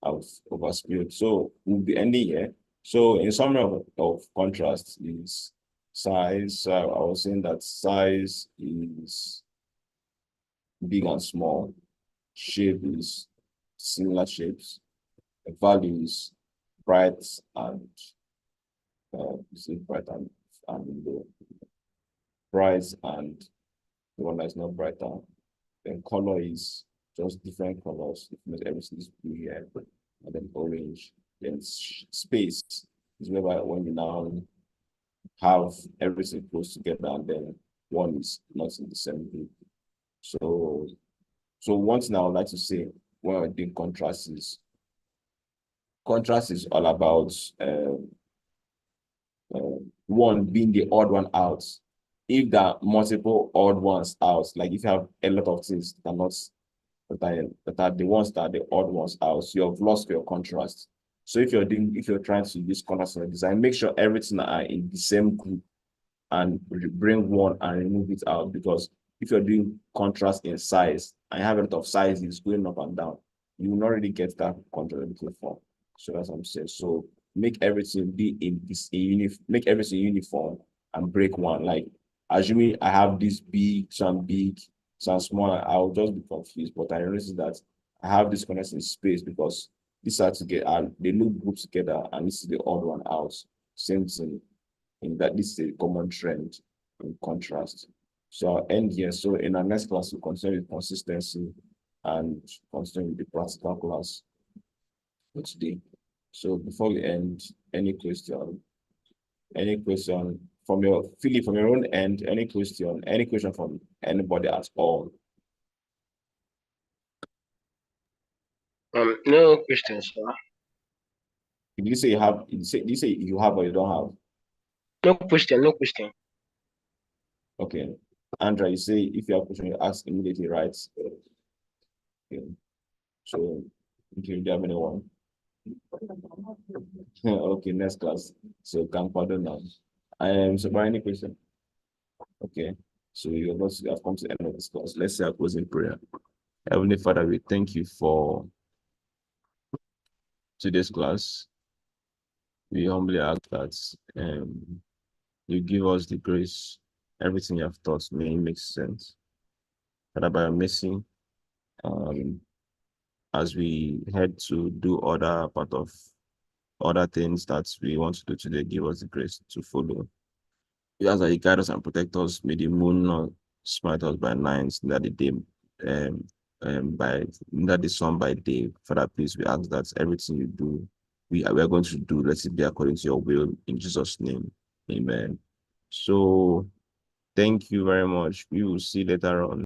of overspilled. So we'll be ending here. So in summary of contrast is size. I was saying that size is big and small. Shape is similar shapes. Value is bright and bright and low. Bright and the one that's not brighter. Then color is just different colors. Everything is blue here, and then orange. Then space is whereby when you now have everything close together, and then one is not in the same group. So one thing I would like to say when I think contrast is all about one being the odd one out. If there are multiple odd ones out, like if you have a lot of things that are not that are the ones that are the odd ones out, so you've lost your contrast. So if you're trying to use contrast in the design, make sure everything are in the same group and bring one and remove it out, because if you're doing contrast in size and you have a lot of sizes going up and down, you will not really get that contrast form. So that's what I'm saying. So make everything be in this make everything uniform and break one. Like assuming I have this big, some small, I'll just be confused. But I noticed that I have this connection in space because these are together, they look grouped together, and this is the odd one out. Same thing in that this is a common trend in contrast. So I'll end here. So in our next class, we'll continue with consistency and continue with the practical class for today. So before we end, any question from your Philip, from your own end, any question from anybody at all? No questions, sir. Did you say you have, did you say you have or you don't have? No question, no question. Okay. Andrea, you say if you have a question, you ask immediately, right? Okay. So, do you have anyone? Okay, next class. So, can pardon now. So, by any question? Okay. So, you have come to the end of this class. Let's say a closing prayer. Heavenly Father, we thank you for today's class. We humbly ask that you give us the grace, everything you have taught may make sense. Father, by your mercy, as we head to do other things that we want to do today, give us the grace to follow. We ask that you guide us and protect us. May the moon not smite us by night, that the day by that the sun by day. Father, please, we ask that everything you do, we are going to do, let it be according to your will in Jesus' name. Amen. So thank you very much. We will see later on.